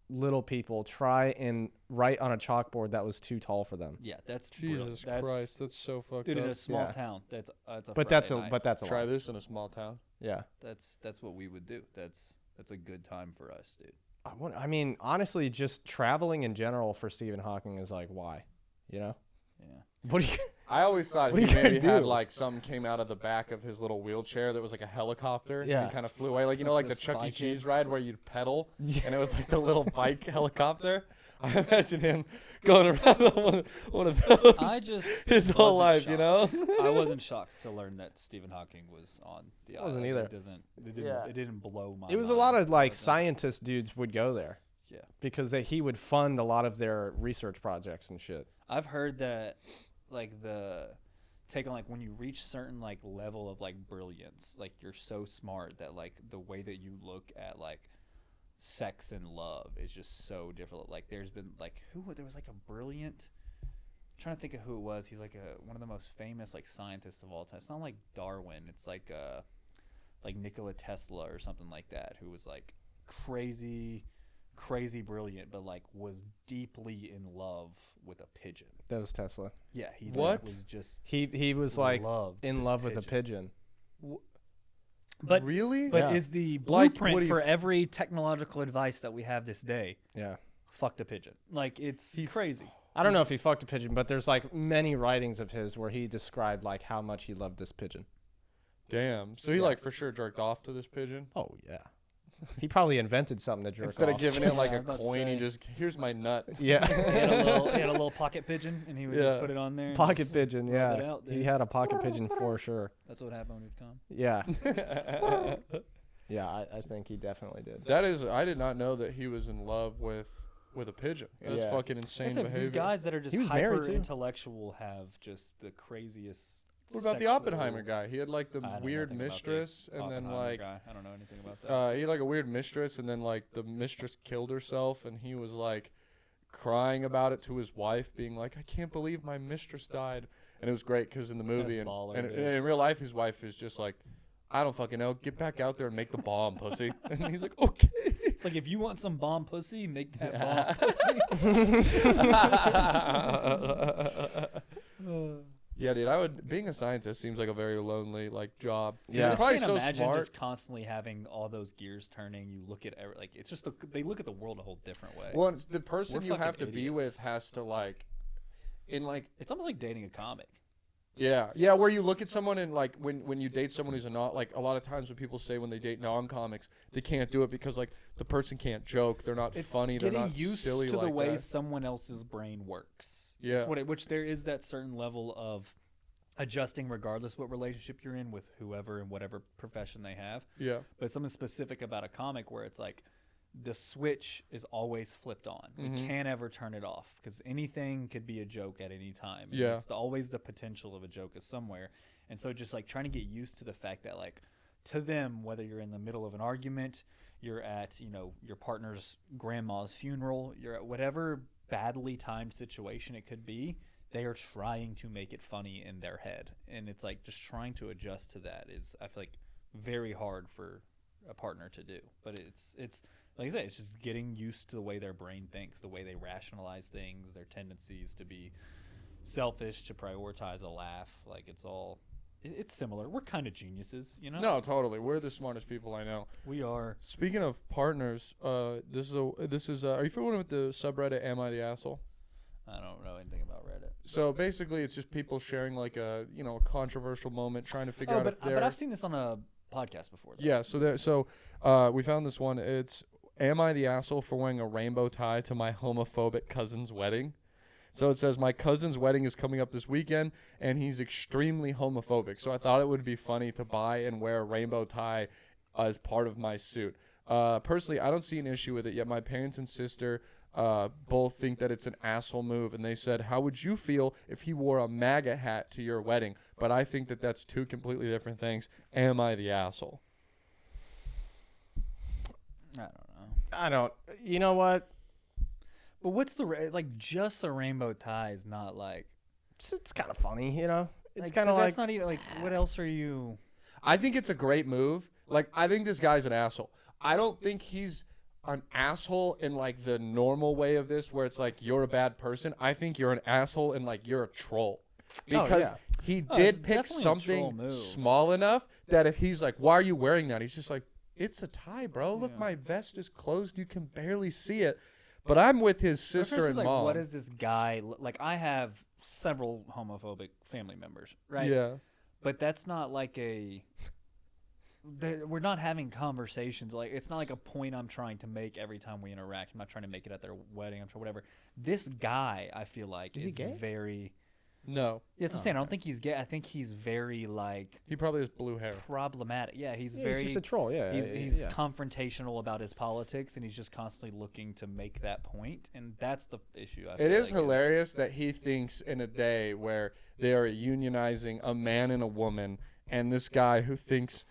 little people try and write on a chalkboard that was too tall for them. Yeah, that's Jesus brilliant. That's, Christ, that's so fucked dude, up. in a small Yeah. town, that's a But that's Friday a night. lot. Try this in a small town. Yeah. That's what we would do. That's a good time for us, dude. I mean, honestly, just traveling in general for Stephen Hawking is like, why? You know? Yeah. What do you? I always thought What he are you gonna maybe had do? like something came out of the back of his little wheelchair that was like a helicopter. Yeah. And he kind of flew away, like like The the Chuck E. Spy Cheese Kids. ride where you'd pedal, Yeah. and it was like the little bike helicopter. I imagine him going around on one of those. I just his whole life, wasn't you know. I wasn't shocked to learn that Stephen Hawking was on the I wasn't island. either. Yeah. It didn't blow my It was a mind. lot of like It wasn't- scientist dudes would go there Yeah. because he would fund a lot of their research projects and shit. I've heard that like the take on like when you reach certain like level of like brilliance, like you're so smart that like the way that you look at like sex and love is just so different. Like there's been like there was like a brilliant I'm trying to think of who it was. He's like one of the most famous like scientists of all time. It's not like Darwin. It's like Nikola Tesla or something like that, who was like crazy brilliant, but like was deeply in love with a pigeon. That was Tesla. Yeah, he What? was just He was like loved in this love with a pigeon. But really? but Yeah. is the Like, blueprint what do you for every technological advice that we have this day Yeah. fucked a pigeon? Like it's crazy. I don't know if he fucked a pigeon, but there's like many writings of his where he described like how much he loved this pigeon. Damn. So he like for sure jerked off to this pigeon. Oh yeah. He probably invented something to jerk Instead off of giving to. it like Yeah, I a was about to coin, he say. just here's my nut. Yeah. He had a little pocket pigeon, and he would Yeah. just put it on there. and Pocket just pigeon, rub yeah. it out, He dude. had a pocket pigeon for sure. That's what happened when he'd come. Yeah. Yeah, I think he definitely did. That is, I did not know that he was in love with a pigeon. That's Yeah. fucking insane Listen, behavior. these guys that are just He was married, hyper too. intellectual have just the craziest. What about the sexual- Oppenheimer guy? He had like the I know weird nothing about the mistress, and then Oppenheimer like guy. I don't know anything about that. he had like a weird mistress, and then like the mistress killed herself, and he was like crying about it to his wife, being like, "I can't believe my mistress died." And it was great because in the movie and, baller, and dude. in real life, his wife is just like, "I don't fucking know. Get back out there and make the bomb, pussy." And he's like, "Okay." It's like if you want some bomb pussy, make that bomb. Yeah, dude. Being a scientist seems like a very lonely like job. 'Cause Yeah. You're I probably can't so imagine smart. just constantly having all those gears turning. You look at like it's just they look at the world a whole different way. Well, it's the person We're you have to fucking be idiots. with has to like, in like, It's almost like dating a comic. yeah, where you look at someone and like when you date someone who's a not like a lot of times when people say when they date non-comics they can't do it because like the person can't joke, they're not It's funny, they're getting not used silly to like the way that. someone else's brain works. Yeah. That's what which there is that certain level of adjusting regardless what relationship you're in with whoever and whatever profession they have. Yeah, But something specific about a comic where it's like the switch is always flipped on. We can't ever turn it off because anything could be a joke at any time. And Yeah. it's always the potential of a joke is somewhere. And so just like trying to get used to the fact that like to them, whether you're in the middle of an argument, you're at, your partner's grandma's funeral, you're at whatever badly timed situation it could be, they are trying to make it funny in their head. And it's like just trying to adjust to that is, I feel like, very hard for a partner to do. But it's like I say, it's just getting used to the way their brain thinks, the way they rationalize things, their tendencies to be selfish, to prioritize a laugh. Like it's all it's similar. We're kind of geniuses, you know. No, totally. We're the smartest people I know. We are. Speaking of partners, this is are you familiar with the subreddit Am I the Asshole? I don't know anything about Reddit. So basically, it's just people sharing like a a controversial moment, trying to figure out if they're. But I've seen this on a podcast before. Though. Yeah. We found this one. It's Am I the asshole for wearing a rainbow tie to my homophobic cousin's wedding? So it says, my cousin's wedding is coming up this weekend, and he's extremely homophobic. So I thought it would be funny to buy and wear a rainbow tie as part of my suit. Personally, I don't see an issue with it, yet my parents and sister both think that it's an asshole move. And they said, how would you feel if he wore a MAGA hat to your wedding? But I think that that's two completely different things. Am I the asshole? I don't. You know what? But what's just a rainbow tie is not like. It's kind of funny, you know. It's Like, kind of but like. that's not even like. What else are you? I think it's a great move. Like, I think this guy's an asshole. I don't think he's an asshole in like the normal way of this, where it's like you're a bad person. I think you're an asshole and like you're a troll, because he it's did pick definitely a troll something move. small enough that if he's like, "Why are you wearing that?" He's just like, "It's a tie, bro. Look, Yeah. my vest is closed. You can barely see it." But I'm with his sister Especially, and like, mom. what is this guy like? I have several homophobic family members, right? Yeah. But that's not like we're not having conversations. Like, it's not like a point I'm trying to make every time we interact. I'm not trying to make it at their wedding. I'm sure whatever. This guy, I feel like, Is he gay? very. No. Yeah, that's what I'm saying. I don't think he's gay. I think he's very like He probably has blue hair. problematic. Yeah, he's Yeah, very. he's just a troll. Yeah. He's yeah. confrontational about his politics, and he's just constantly looking to make that point, and that's the issue. I It feel is like hilarious that he thinks in a day where they are unionizing a man and a woman, and this guy who thinks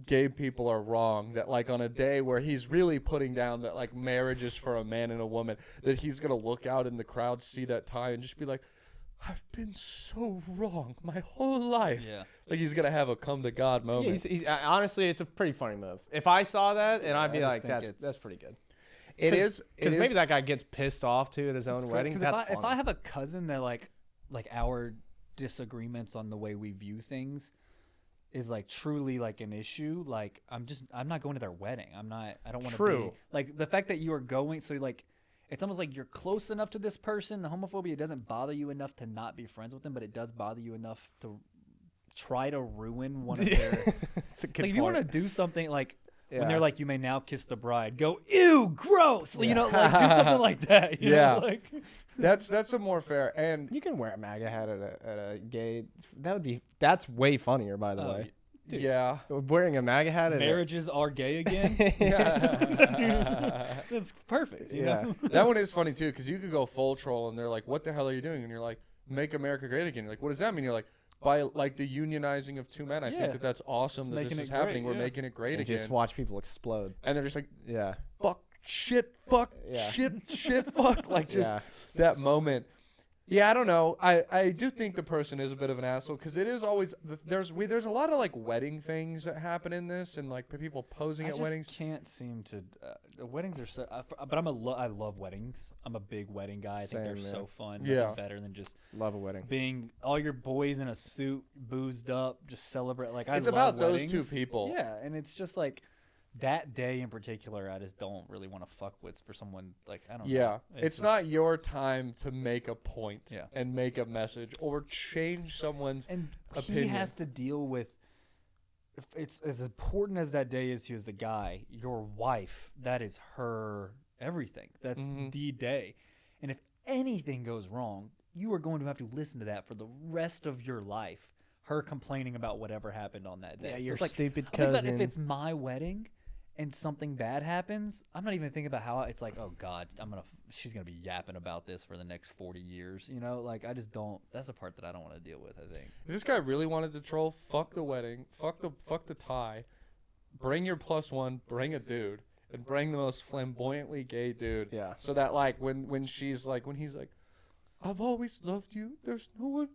gay people are wrong, that like on a day where he's really putting down that like marriage is for a man and a woman, that he's going to look out in the crowd, see that tie, and just be like, I've been so wrong my whole life. Yeah. Like he's going to have a come to God moment. Yeah, honestly, it's a pretty funny move. If I saw that, and I'd be I just like, think that's pretty good. It is. Because maybe that guy gets pissed off too at his own wedding. That's if I have a cousin that like our disagreements on the way we view things is like truly like an issue, like I'm not going to their wedding. I don't want to be like the fact that you are going. So like, it's almost like you're close enough to this person. The homophobia doesn't bother you enough to not be friends with them, but it does bother you enough to try to ruin one of their. It's a good Like if you want to do something like. Yeah. When they're like, you may now kiss the bride, go, ew, gross. You know, like do something like that. You know? Like, That's a more fair. And You can wear a MAGA hat at a gay. That's way funnier, by the way. dude. yeah. Wearing a MAGA hat at marriages are gay again. That's perfect. You Yeah. know? That one is funny too, because you could go full troll and they're like, what the hell are you doing? And you're like, make America great again. You're like, what does that mean? You're like, by like the unionizing of two men. I Yeah. think that's awesome It's that this making is it happening. great, We're yeah. making it great and again. just watch people explode. And they're just like, Yeah. fuck, shit, fuck, Yeah. shit, fuck. Like just Yeah. that moment. Yeah, I don't know. I do think the person is a bit of an asshole, because it is always there's a lot of like wedding things that happen in this, and like people posing I at just weddings. can't seem to. The weddings are so. But I love weddings. I'm a big wedding guy. I think they're Same, so fun. Yeah. Nothing better than just Love a wedding. being all your boys in a suit, boozed up, just celebrate. Like It's love about those weddings. two people. Yeah, and it's just like that day in particular. I just don't really want to fuck with for someone like I don't know. Yeah, it's just- not your time to make a point Yeah. and make a message or change someone's And opinion. he has to deal with. If it's as important as that day is to you as the guy, your wife. That is her everything. That's Mhm. the day. And if anything goes wrong, you are going to have to listen to that for the rest of your life. Her complaining about whatever happened on that day. Yeah, So your it's like, stupid I think about cousin. if it's my wedding and something bad happens, I'm not even thinking about how it's like, oh God, she's gonna be yapping about this for the next 40 years. You know, like I just don't. That's the part that I don't want to deal with. I think. If this guy really wanted to troll, fuck the wedding, fuck the tie, bring your +1, bring a dude, and bring the most flamboyantly gay dude. Yeah. So that like when he's like, I've always loved you. There's no one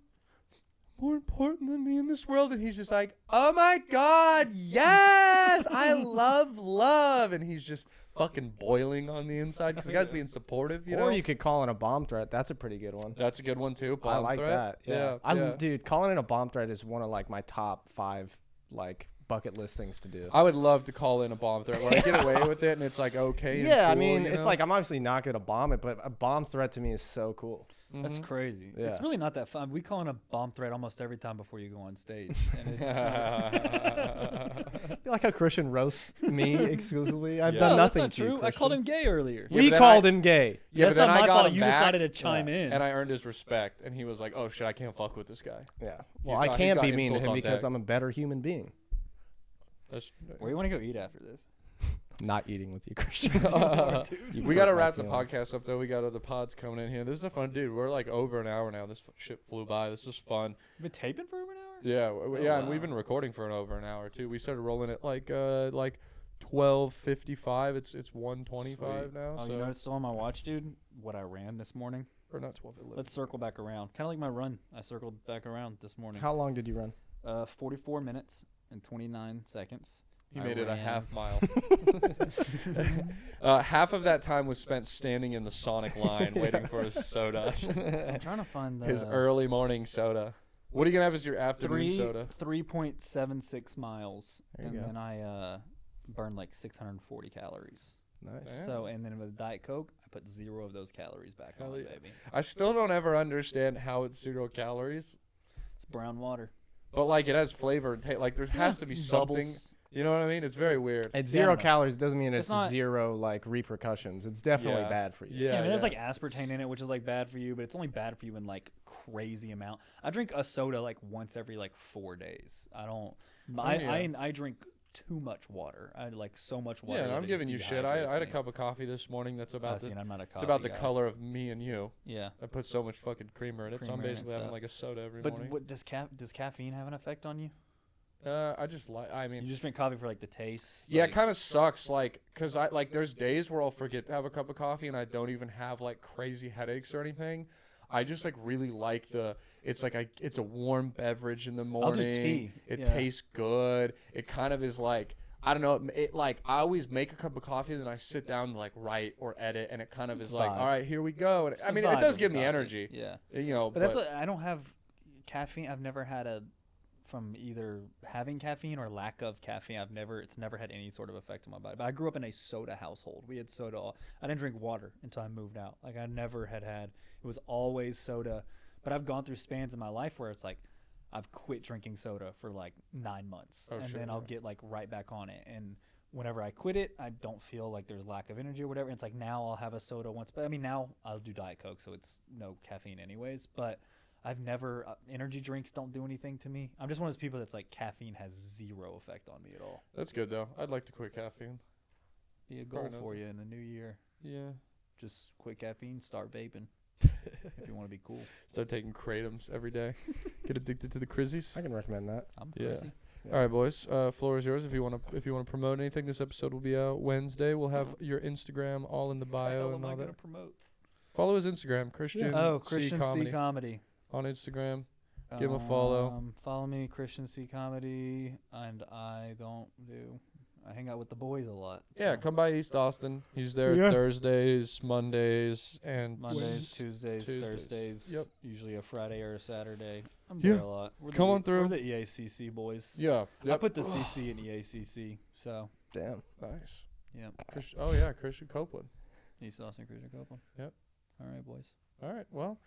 more important than me in this world, and he's just like, oh my God, yes. yes, I love, and he's just fucking boiling on the inside because the guy's being supportive, you know. Or you could call in a bomb threat. That's a pretty good one. That's a good one too. I Bomb like threat. that. Yeah. yeah. Dude, calling in a bomb threat is one of like my top 5 like bucket list things to do. I would love to call in a bomb threat where I get away with it and it's like okay. And Yeah, I cool, mean, you it's know? like I'm obviously not gonna bomb it, but a bomb threat to me is so cool. That's crazy. Yeah. It's really not that fun. We call in a bomb threat almost every time before you go on stage. And it's, You like how Christian roasts me exclusively? I've No, done that's nothing not to you, true. I called him Christian. gay earlier. Yeah, We but then called him gay. Yeah, That's but then not I my got fault. him You back, decided to chime in. and I earned his respect, and he was like, "Oh shit, I can't fuck with this guy." Yeah. Well, He's I got- can't he's be got mean to insults him on because deck. I'm a better human being. That's, Where you want to go eat after this? Not eating with you, Christian. You we gotta hurt my wrap the feelings. podcast up though. We got other pods coming in here. This is a fun dude. We're like over an hour now. This shit flew by. This is fun. You've been taping for over an hour? Yeah, yeah, and we've wow. been recording for over an hour too. We started rolling at like 12:55. It's 1:25 now. Oh, so you know it's still on my watch, dude? What I ran this morning? or not 12. Let's circle back around. Kind of like my run. I circled back around this morning. How long did you run? 44 minutes and 29 seconds. He I made it a ran- half mile. Half of that time was spent standing in the Sonic line waiting for his soda. I'm trying to find the His early morning soda. What are you gonna have as your afternoon soda? 3.76 miles, There you and go. then I burned like 640 calories. Nice. Yeah. So, and then with Diet Coke, I put 0 of those calories back Hell on, yeah. baby. I still don't ever understand how it's 0 calories, It's brown water. but like it has flavor and taste. Like there has to be something. Bubbles. You know what I mean? It's very weird. It's Yeah, I 0 know. calories doesn't mean It's it's not- 0 like repercussions. It's definitely Yeah. bad for you. Yeah, I mean, there's yeah. like aspartame in it, which is like bad for you, but it's only bad for you in like crazy amount. I drink a soda like once every like 4 days. I don't. I drink too much water. I like so much water. Yeah, and that I'm it giving you shit. I dehydrates had a me. cup of coffee this morning that's about the I'm not a coffee it's about the guy. color of me and you. Yeah. I put so much fucking creamer in it, so I'm Creamer in it basically having stuff. like a soda every But morning. what does caffeine have an effect on you? I just like. I mean, You just drink coffee for like the taste. yeah, like, it kind of sucks. Like, cause I like there's days where I'll forget to have a cup of coffee and I don't even have like crazy headaches or anything. I just like really like it's like it's a warm beverage in the I'll do morning. tea. It Yeah. tastes good. It kind of is like I don't know. It like I always make a cup of coffee and then I sit down to like write or edit and it kind of It's is like vibe. all right, here we go. And It's I a mean, it vibe does of give me coffee. energy. Yeah. You know, But that's what I don't have caffeine. I've never had from either having caffeine or lack of caffeine. It's never had any sort of effect on my body. But I grew up in a soda household. We had soda I didn't drink water until I moved out. Like I never had it was always soda. But I've gone through spans in my life where it's like I've quit drinking soda for like 9 months Oh, and sure, then I'll yeah. get like right back on it. And whenever I quit it, I don't feel like there's lack of energy or whatever. It's like now I'll have a soda once, but I mean now I'll do Diet Coke, so it's no caffeine anyways. But I've never energy drinks don't do anything to me. I'm just one of those people that's like caffeine has 0 effect on me at all. That's good though. I'd like to quit caffeine. Be a goal Probably for not. you in the new year. Yeah. Just quit caffeine, start vaping if you want to be cool. Start taking Kratom's every day. Get addicted to the Crizzies. I can recommend that. I'm Yeah. crazy. All right, boys. Floor is yours. If you want to promote anything, this episode will be out Wednesday. We'll have your Instagram all in the What the hell bio am and I all gonna that. promote? Follow his Instagram, Christian. Christian C Comedy. On Instagram. Give him a follow. Follow me, Christian C Comedy, and I hang out with the boys a lot. Yeah, so come by East Austin. He's there Yeah. Thursdays, Mondays, and Mondays, Tuesdays, Tuesdays. Thursdays. Yep. Usually a Friday or a Saturday. I'm Yeah. there a lot. We're the Come on through. We're the EACC boys. Yeah. I put the CC in EACC. So Damn. Nice. yeah, Oh yeah, Christian Coplen. East Austin, Christian Copland. Yep. All right, boys. All right. Well,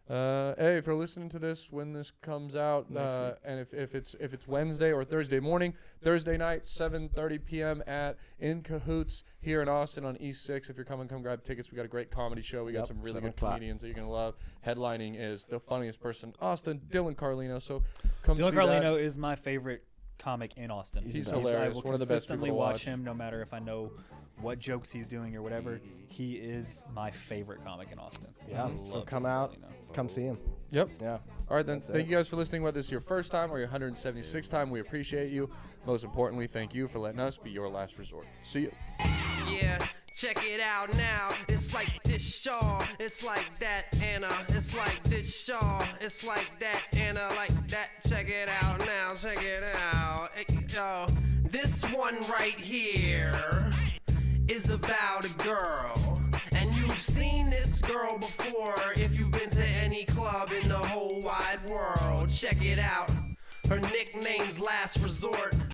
hey, if you're listening to this when this comes out, Next week. and if it's Wednesday or Thursday morning, Thursday night, 7:30 p.m. at In Cahoots here in Austin on East 6. If you're coming, come grab tickets. We got a great comedy show. We got Yep, some really 7 good o'clock. comedians that you're gonna love. Headlining is the funniest person, in Austin, Dylan Carlino. So come Dylan see Carlino is my favorite comic in Austin. He's I hilarious. will One of the best people consistently to watch watch. him no matter if I know what jokes he's doing or whatever. He is my favorite comic in Austin. Yeah. I So love come Dylan out, Carlino. come see him. Yep. Yeah. All right, then. That's Thank it. you guys for listening, whether this is your first time or your 176th time. We appreciate you. Most importantly, thank you for letting us be your last resort. See you. Yeah, check it out now. It's like this Shaw, it's like that Anna. It's like this Shaw, it's like that Anna, like that. Check it out now, check it out. Hey, yo, This one right here is about a girl. And you've seen this girl before if you've been to any club in the whole wide world. Check it out. Her nickname's Last Resort.